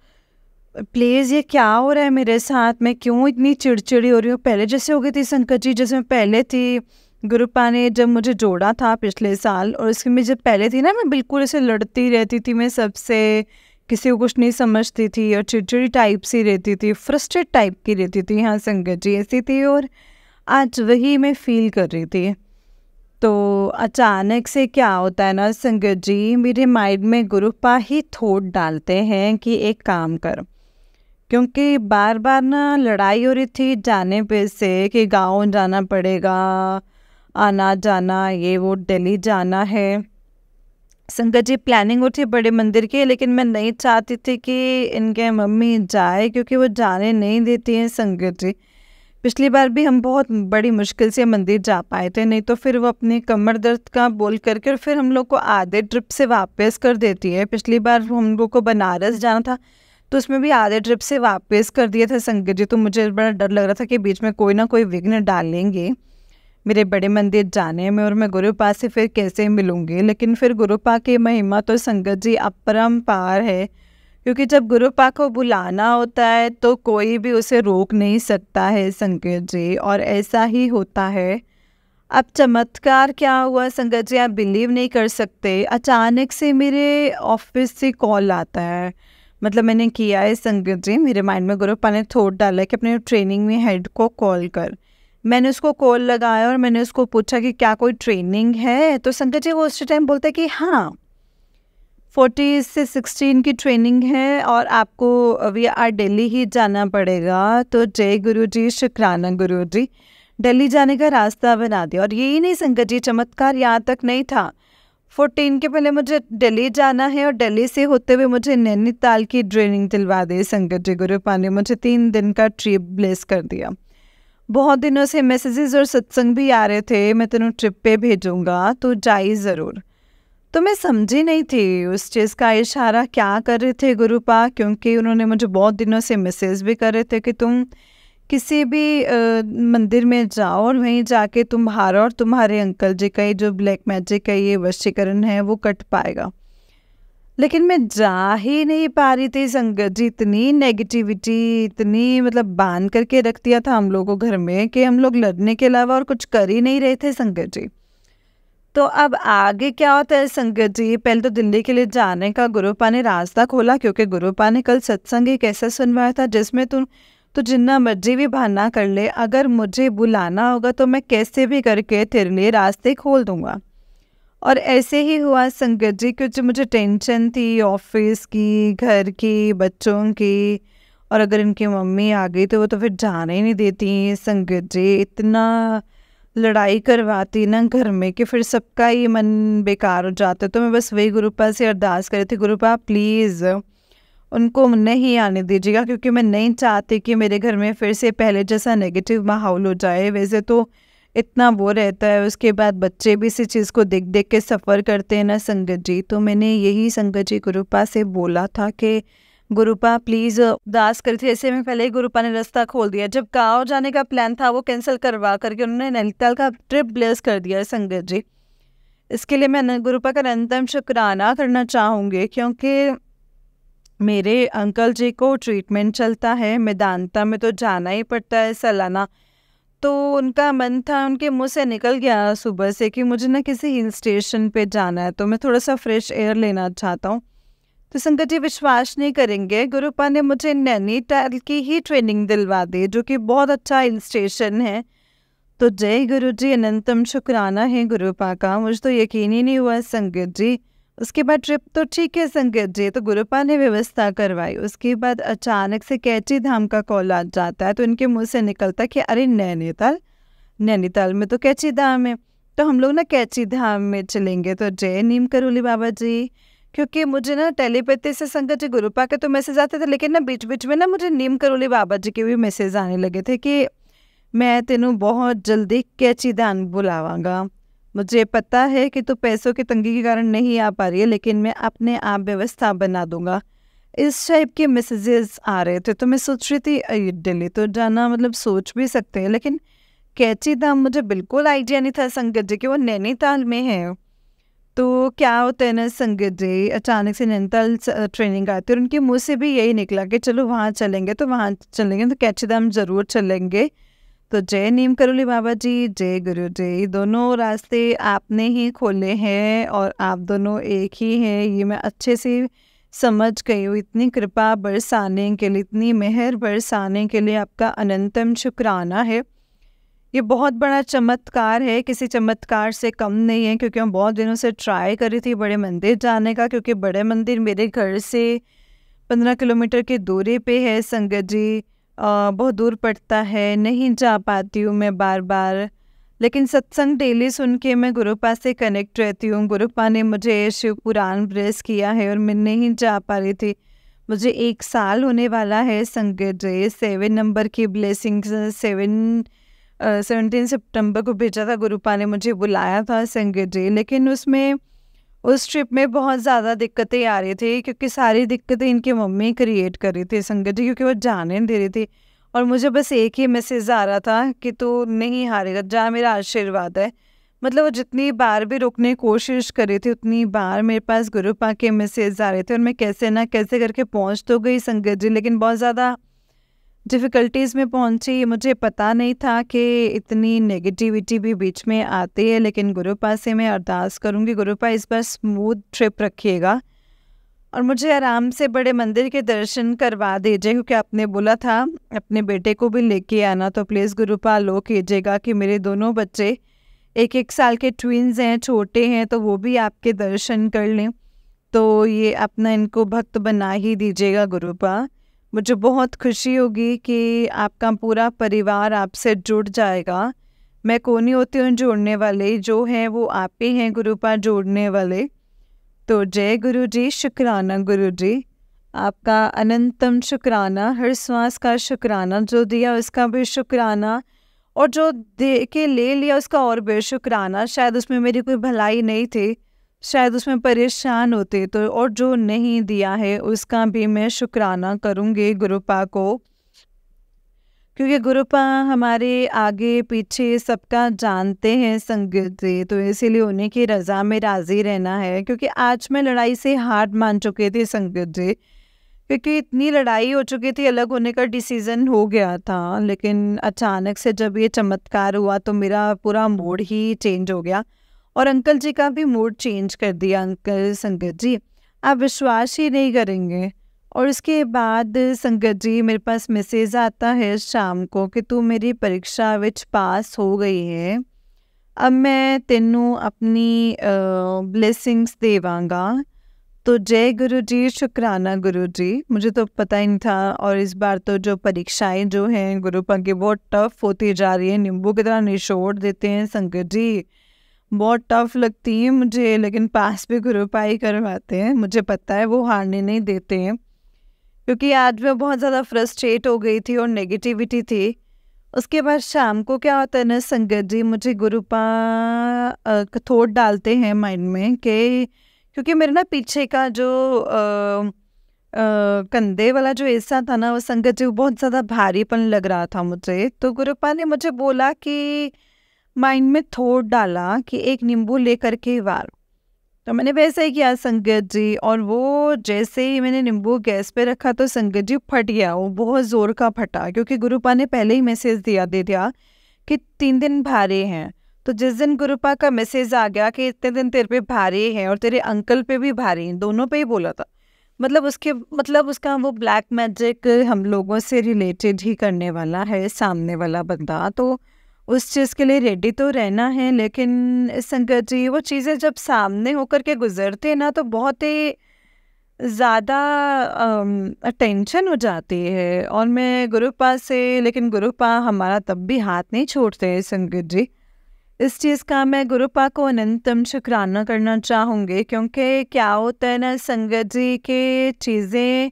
प्लीज़ ये क्या हो रहा है मेरे साथ, मैं क्यों इतनी चिड़चिड़ी हो रही हूँ, पहले जैसे हो गई थी संकट जी जैसे मैं पहले थी। गुरुपा ने जब मुझे जोड़ा था पिछले साल और उसके में जब पहले थी ना मैं बिल्कुल ऐसे लड़ती रहती थी, मैं सबसे किसी को कुछ नहीं समझती थी और चिड़चिड़ी टाइप सी रहती थी, फ्रस्ट्रेट टाइप की रहती थी। हाँ संगत जी ऐसी थी और आज वही मैं फील कर रही थी। तो अचानक से क्या होता है ना संगत जी, मेरे माइंड में गुरुपा ही थॉट डालते हैं कि एक काम कर, क्योंकि बार बार ना लड़ाई हो रही थी जाने पे से कि गांव जाना पड़ेगा, आना जाना ये वो, दिल्ली जाना है। संगत जी प्लानिंग होती बड़े मंदिर की, लेकिन मैं नहीं चाहती थी कि इनके मम्मी जाए क्योंकि वो जाने नहीं देती हैं संगत जी। पिछली बार भी हम बहुत बड़ी मुश्किल से मंदिर जा पाए थे, नहीं तो फिर वो अपने कमर दर्द का बोल करके और फिर हम लोग को आधे ट्रिप से वापस कर देती है। पिछली बार हम लोग को बनारस जाना था तो उसमें भी आधे ट्रिप से वापस कर दिया था संगत जी। तो मुझे बड़ा डर लग रहा था कि बीच में कोई ना कोई विघ्न डालेंगे मेरे बड़े मंदिर जाने में और मैं गुरुपा से फिर कैसे मिलूंगी। लेकिन फिर गुरुपा की महिमा तो संगत जी अपरंपार है, क्योंकि जब गुरुपा को बुलाना होता है तो कोई भी उसे रोक नहीं सकता है संगत जी, और ऐसा ही होता है। अब चमत्कार क्या हुआ संगत जी, आप बिलीव नहीं कर सकते। अचानक से मेरे ऑफिस से कॉल आता है, मतलब मैंने किया है संगत जी, मेरे माइंड में गुरुपा ने थॉट डाला कि अपने ट्रेनिंग में हेड को कॉल कर। मैंने उसको कॉल लगाया और मैंने उसको पूछा कि क्या कोई ट्रेनिंग है, तो संगत जी वो उस टाइम बोलता है कि हाँ 40 से 16 की ट्रेनिंग है और आपको अभी दिल्ली ही जाना पड़ेगा। तो जय गुरु जी, शुक्राना गुरु जी, दिल्ली जाने का रास्ता बना दिया। और यही नहीं संगत जी, चमत्कार यहाँ तक नहीं था। 14 के पहले मुझे दिल्ली जाना है और दिल्ली से होते हुए मुझे नैनीताल की ट्रेनिंग दिलवा दी संगत जी। गुरुपा ने मुझे 3 दिन का ट्रिप ब्लेस कर दिया। बहुत दिनों से मैसेजेस और सत्संग भी आ रहे थे मैं तेनों ट्रिप पे भेजूंगा तो जाई ज़रूर। तो मैं समझी नहीं थी उस चीज़ का इशारा क्या कर रहे थे गुरुपा, क्योंकि उन्होंने मुझे बहुत दिनों से मैसेज भी कर रहे थे कि तुम किसी भी मंदिर में जाओ और वहीं जाके तुम्हारा और तुम्हारे अंकल जी का ये जो ब्लैक मैजिक का ये वशीकरण है वो कट पाएगा। लेकिन मैं जा ही नहीं पा रही थी संगत जी, इतनी नेगेटिविटी, इतनी मतलब बांध करके रख दिया था हम लोगों को घर में कि हम लोग लड़ने के अलावा और कुछ कर ही नहीं रहे थे संगत जी। तो अब आगे क्या होता है संगत जी, पहले तो दिल्ली के लिए जाने का गुरुपा ने रास्ता खोला, क्योंकि गुरुपा ने कल सत्संग एक ऐसा सुनवाया था जिसमें तो जितना मर्जी भी बहाना कर ले, अगर मुझे बुलाना होगा तो मैं कैसे भी करके तेरे लिए रास्ते खोल दूंगा। और ऐसे ही हुआ संगत जी, क्योंकि मुझे टेंशन थी ऑफिस की, घर की, बच्चों की, और अगर इनकी मम्मी आ गई तो वो तो फिर जाने ही नहीं देती संगत जी, इतना लड़ाई करवाती ना घर में कि फिर सबका ही मन बेकार हो जाता। तो मैं बस वही गुरुपा से अरदास कर रही थी, गुरुपा प्लीज़ उनको नहीं आने दीजिएगा, क्योंकि मैं नहीं चाहती कि मेरे घर में फिर से पहले जैसा नेगेटिव माहौल हो जाए। वैसे तो इतना वो रहता है, उसके बाद बच्चे भी इसी चीज़ को देख देख के सफ़र करते हैं ना संगत जी। तो मैंने यही संगत जी गुरुपा से बोला था कि गुरुपा प्लीज़ उदास करी थी। ऐसे में पहले ही गुरुपा ने रास्ता खोल दिया। जब गाँव जाने का प्लान था वो कैंसिल करवा करके उन्होंने नैनीताल का ट्रिप ब्लेस कर दिया संगत जी। इसके लिए मैं गुरुपा का अनंतम शुक्राना करना चाहूँगी, क्योंकि मेरे अंकल जी को ट्रीटमेंट चलता है, मेदांता में तो जाना ही पड़ता है सालाना। तो उनका मन था, उनके मुंह से निकल गया सुबह से कि मुझे ना किसी हिल स्टेशन पे जाना है, तो मैं थोड़ा सा फ्रेश एयर लेना चाहता हूँ। तो संगत जी विश्वास नहीं करेंगे, गुरुपा ने मुझे नैनीताल की ही ट्रेनिंग दिलवा दी, जो कि बहुत अच्छा हिल स्टेशन है। तो जय गुरु जी, अनंतम शुक्राना है गुरुपा का। मुझे तो यकीन ही नहीं हुआ संगत जी। उसके बाद ट्रिप तो ठीक है संगत जी, तो गुरुपा ने व्यवस्था करवाई। उसके बाद अचानक से कैची धाम का कॉल आ जाता है, तो इनके मुंह से निकलता है कि अरे नैनीताल, नैनीताल में तो कैची धाम है, तो हम लोग ना कैची धाम में चलेंगे। तो जय नीम करोली बाबा जी, क्योंकि मुझे ना टेलीपैथी से संगत जी गुरुपा के तो मैसेज आते थे, लेकिन ना बीच बीच में ना मुझे नीम करोली बाबा जी के भी मैसेज आने लगे थे कि मैं तेनों बहुत जल्दी कैची धाम बुलावांगा। मुझे पता है कि तू पैसों की तंगी के कारण नहीं आ पा रही है, लेकिन मैं अपने आप व्यवस्था बना दूंगा। इस टाइप के मैसेजेस आ रहे थे। तो मैं सोच रही थी दिल्ली तो जाना मतलब सोच भी सकते हैं, लेकिन कैची धाम मुझे बिल्कुल आइडिया नहीं था संगत जी कि वो नैनीताल में है। तो क्या होता है ना संगत जी, अचानक से नैनीताल ट्रेनिंग आती है और उनके मुँह से भी यही निकला कि चलो वहाँ चलेंगे, तो वहाँ चलेंगे, तो कैची धाम ज़रूर चलेंगे। तो जय नीम करोली बाबा जी, जय गुरु जी। दोनों रास्ते आपने ही खोले हैं और आप दोनों एक ही हैं, ये मैं अच्छे से समझ गई हूँ। इतनी कृपा बरसाने के लिए, इतनी मेहर बरसाने के लिए आपका अनंतम शुक्राना है। ये बहुत बड़ा चमत्कार है, किसी चमत्कार से कम नहीं है, क्योंकि मैं बहुत दिनों से ट्राई कर रही थी बड़े मंदिर जाने का, क्योंकि बड़े मंदिर मेरे घर से 15 किलोमीटर की दूरी पे है संगत जी। बहुत दूर पड़ता है, नहीं जा पाती हूँ मैं बार बार, लेकिन सत्संग डेली सुन के मैं गुरुपा से कनेक्ट रहती हूँ। गुरुपा ने मुझे शिव पुराण ब्लेस किया है और मैं नहीं जा पा रही थी। मुझे 1 साल होने वाला है संगत जी। 7 नंबर की ब्लेसिंग 17 सितंबर को भेजा था, गुरुपा ने मुझे बुलाया था संगत जी, लेकिन उस ट्रिप में बहुत ज़्यादा दिक्कतें आ रही थी, क्योंकि सारी दिक्कतें इनकी मम्मी क्रिएट कर रही थी संगत जी, क्योंकि वो जाने नहीं दे रही थी। और मुझे बस एक ही मैसेज आ रहा था कि तू नहीं हारेगा, जा, मेरा आशीर्वाद है। मतलब वो जितनी बार भी रुकने की कोशिश कर रही थी, उतनी बार मेरे पास गुरुपा के मैसेज आ रहे थे और मैं कैसे ना कैसे करके पहुँच तो गई संगत जी, लेकिन बहुत ज़्यादा डिफ़िकल्टीज़ में पहुंची। मुझे पता नहीं था कि इतनी नेगेटिविटी भी बीच में आती है, लेकिन गुरुपा से मैं अरदास करूंगी, गुरुपा इस बार स्मूथ ट्रिप रखिएगा और मुझे आराम से बड़े मंदिर के दर्शन करवा दीजिए, क्योंकि आपने बोला था अपने बेटे को भी लेके आना। तो प्लीज़ गुरुपा लो कीजिएगा कि मेरे दोनों बच्चे 1-1 साल के ट्विन्स हैं, छोटे हैं, तो वो भी आपके दर्शन कर लें। तो ये अपना इनको भक्त बना ही दीजिएगा गुरुपा। मुझे बहुत खुशी होगी कि आपका पूरा परिवार आपसे जुड़ जाएगा। मैं कौन ही होती हूँ जोड़ने वाले, जो हैं वो आप ही हैं गुरुपा जोड़ने वाले। तो जय गुरु जी, शुक्राना गुरु जी, आपका अनंतम शुक्राना, हर श्वास का शुक्राना, जो दिया उसका भी शुक्राना, और जो दे के ले लिया उसका और भी शुक्राना। शायद उसमें मेरी कोई भलाई नहीं थी, शायद उसमें परेशान होते, तो और जो नहीं दिया है उसका भी मैं शुक्राना करूँगी गुरुपा को। क्योंकि गुरुपा हमारे आगे पीछे सबका जानते हैं संगत जी, तो इसीलिए उन्हीं की रज़ा में राज़ी रहना है। क्योंकि आज मैं लड़ाई से हार मान चुकी थी संगत जी, क्योंकि इतनी लड़ाई हो चुकी थी, अलग होने का डिसीज़न हो गया था, लेकिन अचानक से जब ये चमत्कार हुआ तो मेरा पूरा मूड ही चेंज हो गया और अंकल जी का भी मूड चेंज कर दिया। अंकल संगत जी, आप विश्वास ही नहीं करेंगे। और उसके बाद संगत जी मेरे पास मैसेज आता है शाम को कि तू मेरी परीक्षा विच पास हो गई है, अब मैं तेनू अपनी ब्लेसिंग्स देवांगा। तो जय गुरु जी, शुक्राना गुरु जी, मुझे तो पता ही नहीं था। और इस बार तो जो परीक्षाएं जो हैं गुरुपा की बहुत टफ होती जा रही है, नींबू की तरह निचोड़ देते हैं संगत जी, बहुत टफ लगती है मुझे, लेकिन पास भी गुरुपा ही करवाते हैं। मुझे पता है वो हारने नहीं देते हैं, क्योंकि आज मैं बहुत ज़्यादा फ्रस्ट्रेट हो गई थी और नेगेटिविटी थी। उसके बाद शाम को क्या होता है ना संगत जी, मुझे गुरुपा थोट डालते हैं माइंड में कि क्योंकि मेरे ना पीछे का जो कंधे वाला जो हिस्सा था ना वो संगत जी बहुत ज़्यादा भारीपन लग रहा था मुझे। तो गुरुपा ने मुझे बोला कि माइंड में थोट डाला कि एक नींबू लेकर के वार। तो मैंने वैसे ही किया संगत जी, और वो जैसे ही मैंने नींबू गैस पे रखा तो संगत जी फट गया, वो बहुत ज़ोर का फटा, क्योंकि गुरुपा ने पहले ही मैसेज दे दिया कि 3 दिन भारे हैं। तो जिस दिन गुरुपा का मैसेज आ गया कि इतने दिन तेरे पे भारी हैं और तेरे अंकल पे भी भारी हैं, दोनों पे ही बोला था, मतलब उसका वो ब्लैक मैजिक हम लोगों से रिलेटेड ही करने वाला है सामने वाला बंदा। तो उस चीज़ के लिए रेडी तो रहना है, लेकिन संगत जी वो चीज़ें जब सामने होकर के गुजरते ना तो बहुत ही ज़्यादा टेंशन हो जाती है। और मैं गुरुपा से, लेकिन गुरुपा हमारा तब भी हाथ नहीं छोड़ते हैं संगत जी। इस चीज़ का मैं गुरुपा को अनंतम शुक्राना करना चाहूँगी, क्योंकि क्या होता है ना संगत जी के चीज़ें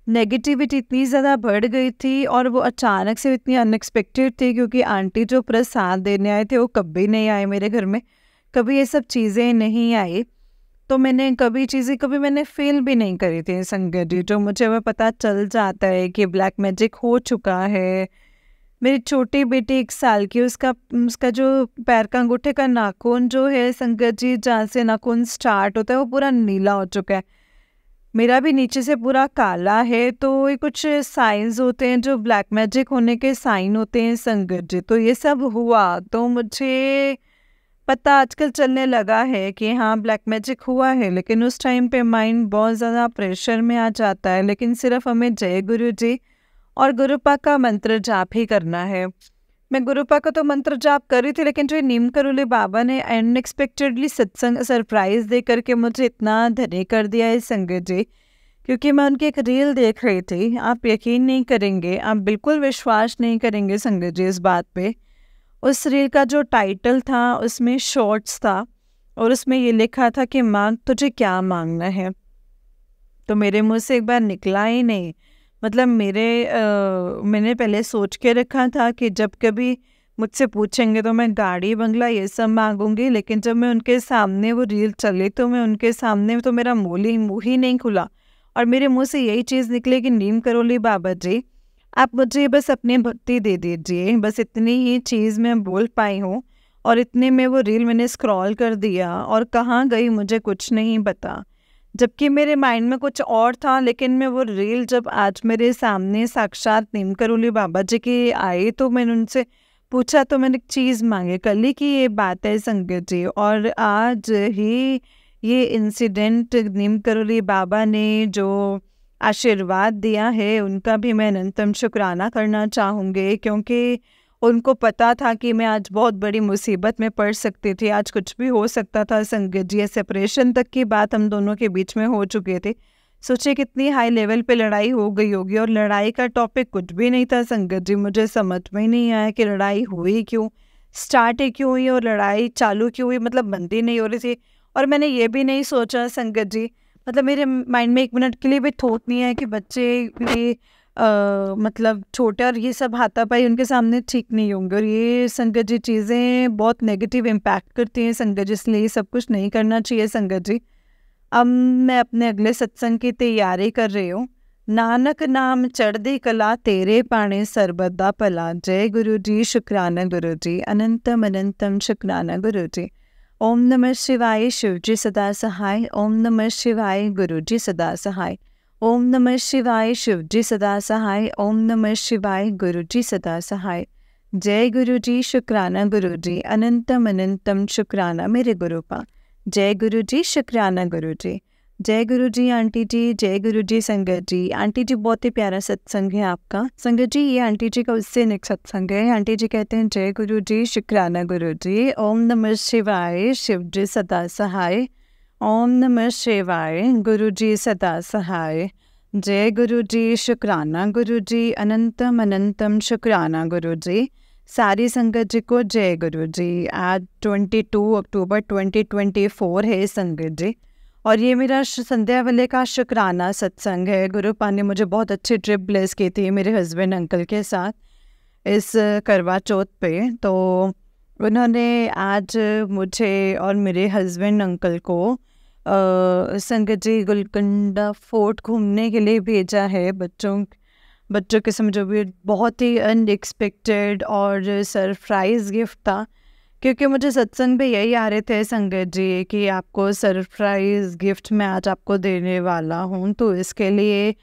नेगेटिविटी इतनी ज़्यादा बढ़ गई थी और वो अचानक से इतनी अनएक्सपेक्टेड थी, क्योंकि आंटी जो प्रसाद देने आए थे वो कभी नहीं आए मेरे घर में, कभी ये सब चीज़ें नहीं आई। तो मैंने कभी मैंने फील भी नहीं करी थी संगत जी, जो मुझे वह पता चल जाता है कि ब्लैक मैजिक हो चुका है। मेरी छोटी बेटी 1 साल की, उसका उसका जो पैर का अंगूठे का नाखून जो है संगत जी, जहाँ से नाखून स्टार्ट होता है वो पूरा नीला हो चुका है, मेरा भी नीचे से पूरा काला है। तो ये कुछ साइंस होते हैं जो ब्लैक मैजिक होने के साइन होते हैं संगत जी। तो ये सब हुआ तो मुझे पता आजकल चलने लगा है कि हाँ ब्लैक मैजिक हुआ है, लेकिन उस टाइम पे माइंड बहुत ज़्यादा प्रेशर में आ जाता है। लेकिन सिर्फ हमें जय गुरु जी और गुरुपा का मंत्र जाप ही करना है। मैं गुरुपा का तो मंत्र जाप कर रही थी, लेकिन जो नीम करोली बाबा ने अनएक्सपेक्टेडली सत्संग सरप्राइज़ दे करके मुझे इतना धनी कर दिया है संगत जी, क्योंकि मैं उनकी एक रील देख रही थी। आप यकीन नहीं करेंगे, आप बिल्कुल विश्वास नहीं करेंगे संगत जी इस बात पे। उस रील का जो टाइटल था उसमें शॉर्ट्स था और उसमें ये लिखा था कि मांग तुझे क्या मांगना है। तो मेरे मुंह से एक बार निकला ही नहीं। मतलब मैंने पहले सोच के रखा था कि जब कभी मुझसे पूछेंगे तो मैं गाड़ी बंगला ये सब मांगूंगी, लेकिन जब मैं उनके सामने वो रील चली तो मैं उनके सामने तो मेरा मुँह ही नहीं खुला और मेरे मुंह से यही चीज़ निकली कि नीम करोली बाबा जी आप मुझे बस अपनी भक्ति दे दीजिए। बस इतनी ही चीज़ मैं बोल पाई हूँ और इतने में वो रील मैंने स्क्रॉल कर दिया और कहाँ गई मुझे कुछ नहीं पता, जबकि मेरे माइंड में कुछ और था। लेकिन मैं वो रील जब आज मेरे सामने साक्षात नीम करोली बाबा जी की आई तो मैंने उनसे पूछा, तो मैंने एक चीज़ मांगी। कल ही की ये बात है संगत जी, और आज ही ये इंसिडेंट नीम करोली बाबा ने जो आशीर्वाद दिया है उनका भी मैं अनंतम शुक्राना करना चाहूँगी, क्योंकि उनको पता था कि मैं आज बहुत बड़ी मुसीबत में पड़ सकती थी, आज कुछ भी हो सकता था संगत जी। सेपरेशन तक की बात हम दोनों के बीच में हो चुके थे। सोचिए कितनी हाई लेवल पे लड़ाई हो गई होगी, और लड़ाई का टॉपिक कुछ भी नहीं था संगत जी। मुझे समझ में ही नहीं आया कि लड़ाई हुई क्यों, स्टार्ट ही क्यों हुई और लड़ाई चालू क्यों हुई, मतलब बंदी नहीं हो रही थी। और मैंने ये भी नहीं सोचा संगत जी, मतलब मेरे माइंड में 1 मिनट के लिए भी थॉट नहीं है कि बच्चे भी मतलब छोटे और ये सब हाथापाई उनके सामने ठीक नहीं होंगे। और ये संगत जी चीज़ें बहुत नेगेटिव इम्पैक्ट करती हैं संगत जी, इसलिए ये सब कुछ नहीं करना चाहिए संगत जी। अब मैं अपने अगले सत्संग की तैयारी कर रही हूँ नानक नाम चढ़दी कला तेरे पाणे सर्बदा भला। जय गुरु जी, शुक्राना गुरु जी, अनंतम अनंतम शुक्राना गुरु जी। ओम नमः शिवाय, शिव जी सदा सहाय। ओम नमः शिवाय, गुरु जी सदा सहाय। ओम नमः शिवाय, शिव जी सदा सहाय। ओम नमः शिवाय, गुरु जी सदा सहाय। जय गुरु जी, शुक्राना गुरु जी, अनंतम अनंतम शुक्राना मेरे गुरु पा। जय गुरु जी, शुक्राना गुरु जी। जय गुरु जी आंटी जी, जय गुरु जी संगत जी। आंटी जी बहुत ही प्यारा सत्संग है आपका। संगत जी ये आंटी जी का उससे नेक्स्ट सत्संग है। आंटी जी कहते हैं जय गुरु जी, शुक्राना गुरु जी। ओम नमः शिवाय, शिव जी सदा सहाय। ओम नमः शिवाय, गुरु जी सदा सहाय। जय गुरु जी, शुक्राना गुरु जी, अनंतम अनंतम शुक्राना गुरु जी। सारी संगत जी को जय गुरु जी। आज 22 अक्टूबर 2024 है संगत जी, और ये मेरा संध्या वाले का शुक्राना सत्संग है। गुरुपा ने मुझे बहुत अच्छी ट्रिप ब्लेस की थी मेरे हस्बैंड अंकल के साथ इस करवा चौथ पे। तो उन्होंने आज मुझे और मेरे हस्बैंड अंकल को संगत जी गोलकुंडा फोर्ट घूमने के लिए भेजा है। बच्चों के समझो भी बहुत ही अनएक्सपेक्टेड और सरप्राइज़ गिफ्ट था, क्योंकि मुझे सत्संग पे यही आ रहे थे संगत जी कि आपको सरप्राइज़ गिफ्ट मैं आज आपको देने वाला हूँ, तो इसके लिए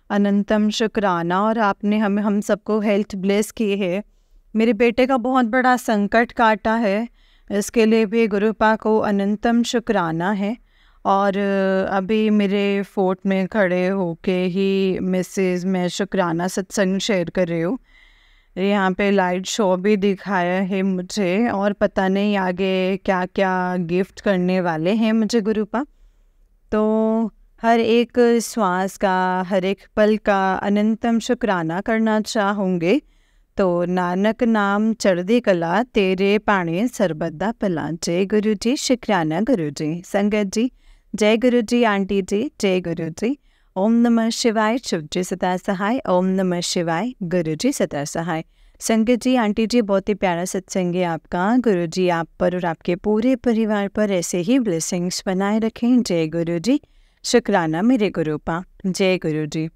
अनंतम शुक्राना। और आपने हम सबको हेल्थ ब्लेस की है। मेरे बेटे का बहुत बड़ा संकट काटा है, इसके लिए भी गुरुपा को अनंतम शुक्राना है। और अभी मेरे फोर्ट में खड़े होके ही मैसेज में शुक्राना सत्संग शेयर कर रही हूँ। यहाँ पे लाइट शो भी दिखाया है मुझे, और पता नहीं आगे क्या क्या गिफ्ट करने वाले हैं मुझे गुरुपा। तो हर एक श्वास का, हर एक पल का अनंतम शुक्राना करना चाहूँगे। तो नानक नाम चढ़दी कला तेरे पाणे सर्बदा भला। जय गुरु जी, शुक्राना गुरु जी। संगत जी जय गुरु जी आंटी जी, जय गुरु जी। ओम नमः शिवाय, शिव जी सदा सहाय। ओम नमः शिवाय, गुरु जी सदा सहाय। संगत जी आंटी जी बहुत ही प्यारा सत्संग है आपका। गुरु जी आप पर और आपके पूरे परिवार पर ऐसे ही ब्लेसिंग्स बनाए रखें। जय गुरु जी, शुक्राना मेरे गुरुपा। जय गुरु जी,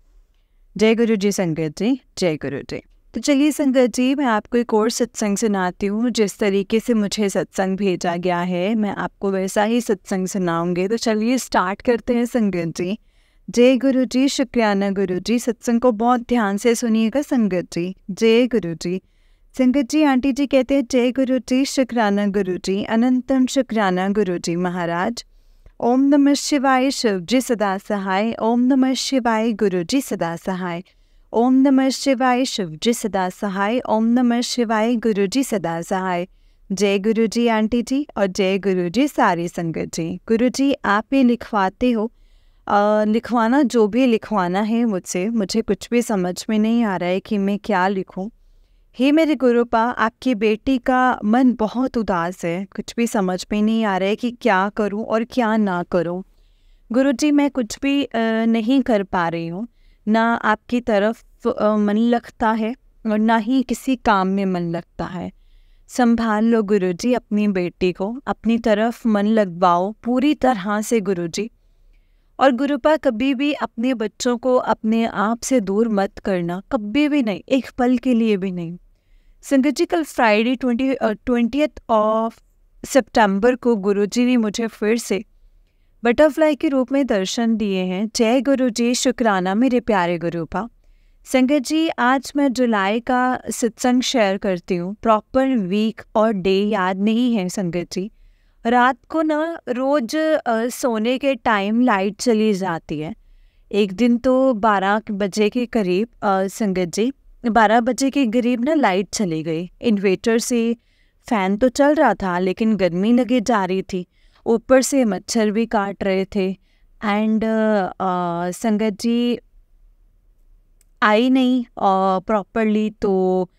जय गुरु जी संगत जी, जय गुरु जी। तो चलिए संगत जी, मैं आपको एक और सत्संग सुनाती हूँ। जिस तरीके से मुझे सत्संग भेजा गया है मैं आपको वैसा ही सत्संग सुनाऊंगी। तो चलिए स्टार्ट करते हैं संगत जी। जय गुरु जी, शुक्राना गुरु जी। सत्संग को बहुत ध्यान से सुनिएगा संगत जी। जय गुरु जी। संगत जी आंटी जी कहते हैं जय गुरु जी, शुक्राना गुरु जी, अनंतम शुक्राना गुरु जी महाराज। ओम नमः शिवाय, शिव जी सदा सहाय। ओम नमः शिवाय, गुरु जी सदा सहाय। ओम नमः शिवाय, शिव जी सदा सहाय। ओम नमः शिवाय, गुरु जी सदा सहाय। जय गुरु जी आंटी जी, और जय गुरु जी सारी संगत जी। गुरु जी आप ही लिखवाते हो, लिखवाना जो भी लिखवाना है मुझसे, मुझे कुछ भी समझ में नहीं आ रहा है कि मैं क्या लिखूं। हे मेरे गुरुपा, आपकी बेटी का मन बहुत उदास है, कुछ भी समझ में नहीं आ रहा है कि क्या करूं और क्या ना करूं। गुरु जी मैं कुछ भी नहीं कर पा रही हूँ, ना आपकी तरफ मन लगता है और ना ही किसी काम में मन लगता है। संभाल लो गुरु जी अपनी बेटी को, अपनी तरफ मन लगवाओ पूरी तरह से गुरु जी। और गुरुपा कभी भी अपने बच्चों को अपने आप से दूर मत करना, कभी भी नहीं, एक पल के लिए भी नहीं। संगत जी कल फ्राइडे 20th ऑफ सितंबर को गुरुजी ने मुझे फिर से बटरफ्लाई के रूप में दर्शन दिए हैं। जय गुरु जी, शुक्राना मेरे प्यारे गुरुपा। संगत जी आज मैं जुलाई का सत्संग शेयर करती हूँ। प्रॉपर वीक और डे याद नहीं है संगत जी। रात को ना रोज सोने के टाइम लाइट चली जाती है। एक दिन तो 12 बजे के करीब संगत जी 12 बजे के करीब ना लाइट चली गई। इन्वर्टर से फैन तो चल रहा था लेकिन गर्मी लगे जा रही थी, ऊपर से मच्छर भी काट रहे थे। एंड संगत जी आई नहीं प्रॉपरली, तो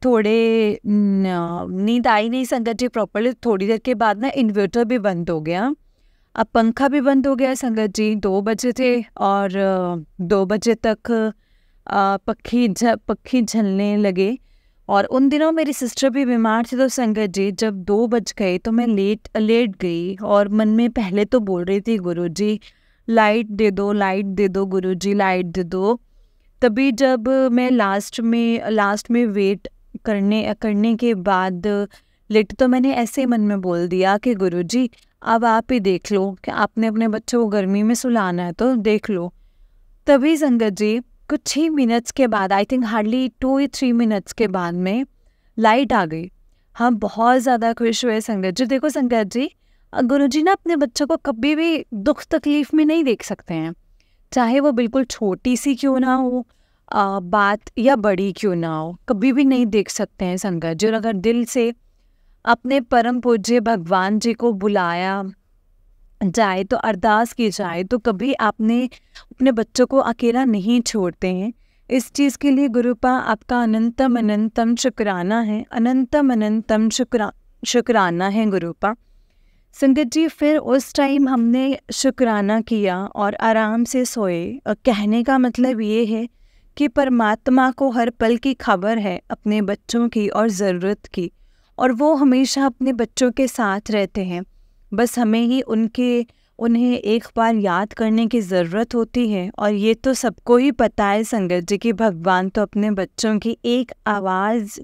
थोड़े नींद आई नहीं संगत जी प्रॉपरली। थोड़ी देर के बाद ना इन्वर्टर भी बंद हो गया, अब पंखा भी बंद हो गया संगत जी। 2 बजे थे और 2 बजे तक पक्षी झलने लगे। और उन दिनों मेरी सिस्टर भी बीमार थी, तो संगत जी जब 2 बज गए तो मैं लेट गई और मन में पहले तो बोल रही थी गुरुजी लाइट दे दो, लाइट दे दो गुरुजी, लाइट दे दो। तभी जब मैं लास्ट में वेट करने के बाद लिट तो मैंने ऐसे मन में बोल दिया कि गुरुजी अब आप ही देख लो कि आपने अपने बच्चों को गर्मी में सुलाना है तो देख लो। तभी संगत जी कुछ ही मिनट्स के बाद, आई थिंक हार्डली 2 या 3 मिनट्स के बाद में लाइट आ गई। हम बहुत ज़्यादा खुश हुए संगत जी। देखो संगत जी, गुरुजी ना अपने बच्चों को कभी भी दुख तकलीफ में नहीं देख सकते हैं, चाहे वो बिल्कुल छोटी सी क्यों ना हो बात या बड़ी क्यों ना हो, कभी भी नहीं देख सकते हैं संगत जी। और अगर दिल से अपने परम पूज्य भगवान जी को बुलाया जाए तो अरदास की जाए तो कभी आपने अपने बच्चों को अकेला नहीं छोड़ते हैं। इस चीज़ के लिए गुरुपा आपका अनंतम अनंतम शुक्राना है, अनंतम अनंतम शुक्राना है गुरुपा। संगत जी फिर उस टाइम हमने शुक्राना किया और आराम से सोए। कहने का मतलब ये है कि परमात्मा को हर पल की खबर है अपने बच्चों की और ज़रूरत की, और वो हमेशा अपने बच्चों के साथ रहते हैं। बस हमें ही उन्हें एक बार याद करने की ज़रूरत होती है। और ये तो सबको ही पता है संगत जी कि भगवान तो अपने बच्चों की एक आवाज़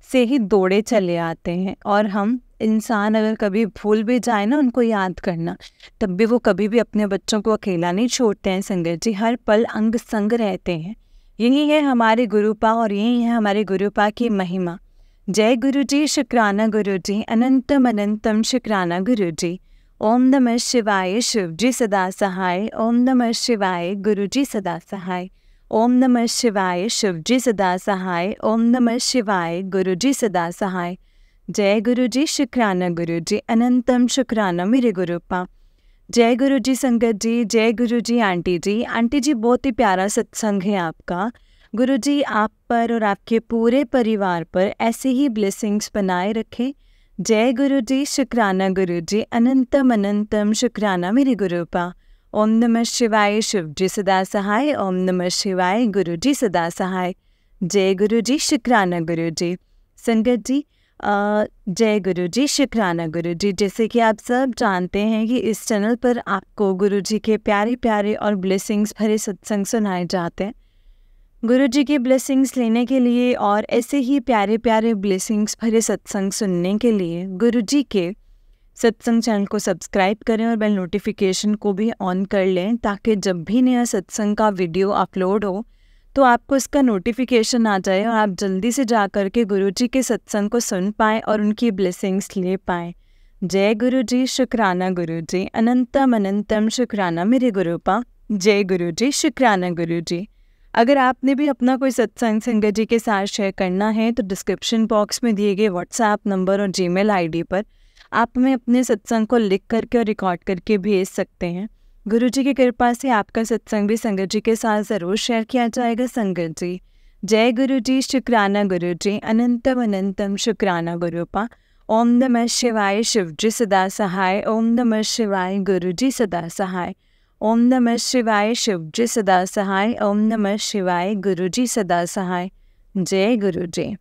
से ही दौड़े चले आते हैं। और हम इंसान अगर कभी भूल भी जाए ना उनको याद करना, तब भी वो कभी भी अपने बच्चों को अकेला नहीं छोड़ते हैं संगत जी, हर पल अंग संग रहते हैं। यही है हमारे गुरुपा और यही है हमारे गुरुपा की महिमा। जय गुरु जी, शुक्राना गुरु जी, अनंतम अनंतम शुक्राना गुरु जी। ओम नमः शिवाय, शिव जी सदा सहाय। ओम नमः शिवाय, गुरु जी सदा सहाय। ओम नमः शिवाय, शिव जी सदा सहाय। ओम नमः शिवाय, गुरु जी सदा सहाय। जय गुरु जी, शुक्राना गुरु जी, अनंतम शुक्राना मेरे गुरुपा। जय गुरु जी संगत जी, जय गुरु जी आंटी जी। आंटी जी बहुत ही प्यारा सत्संग है आपका। गुरु जी आप पर और आपके पूरे परिवार पर ऐसे ही ब्लेसिंग्स बनाए रखें। जय गुरु जी, शुक्राना गुरु जी, अनंतम अनंतम शुक्राना मेरे गुरुपा। ओम नमः शिवाय, शिव जी सदा सहाय। ओम नमः शिवाय, गुरु जी सदा सहाय। जय गुरु जी, शुक्राना गुरु जी। संगत जी जय गुरु जी, शुक्राना गुरु जी। जैसे कि आप सब जानते हैं कि इस चैनल पर आपको गुरु जी के प्यारे प्यारे और ब्लेसिंग्स भरे सत्संग सुनाए जाते हैं। गुरु जी की ब्लेसिंग्स लेने के लिए और ऐसे ही प्यारे प्यारे ब्लेसिंग्स भरे सत्संग सुनने के लिए गुरु जी के सत्संग चैनल को सब्सक्राइब करें और बेल नोटिफिकेशन को भी ऑन कर लें, ताकि जब भी नया सत्संग का वीडियो अपलोड हो तो आपको इसका नोटिफिकेशन आ जाए और आप जल्दी से जा कर के गुरु जी के सत्संग को सुन पाएँ और उनकी ब्लेसिंग्स ले पाएँ। जय गुरु जी, शुक्राना गुरु जी, अनंतम अनंतम शुक्राना मेरे गुरुपा। जय गुरु जी, शुक्राना गुरु जी। अगर आपने भी अपना कोई सत्संग संगत जी के साथ शेयर करना है तो डिस्क्रिप्शन बॉक्स में दिए गए व्हाट्सएप नंबर और जीमेल आईडी पर आप हमें अपने सत्संग को लिख करके और रिकॉर्ड करके भेज सकते हैं। गुरु जी की कृपा से आपका सत्संग भी संगत जी के साथ ज़रूर शेयर किया जाएगा संगत जी। जय गुरु जी, शुक्राना गुरु जी, अनंतम अनंतम शुक्राना गुरुपा। ओम नमः शिवाय, शिव जी सदा सहाय। ओम नमः शिवाय, गुरु जी सदा सहाय। ओम नमः शिवाय, शिव जी सदा सहाय। ओम नमः शिवाय, गुरु जी सदा सहाय। जय गुरु जी।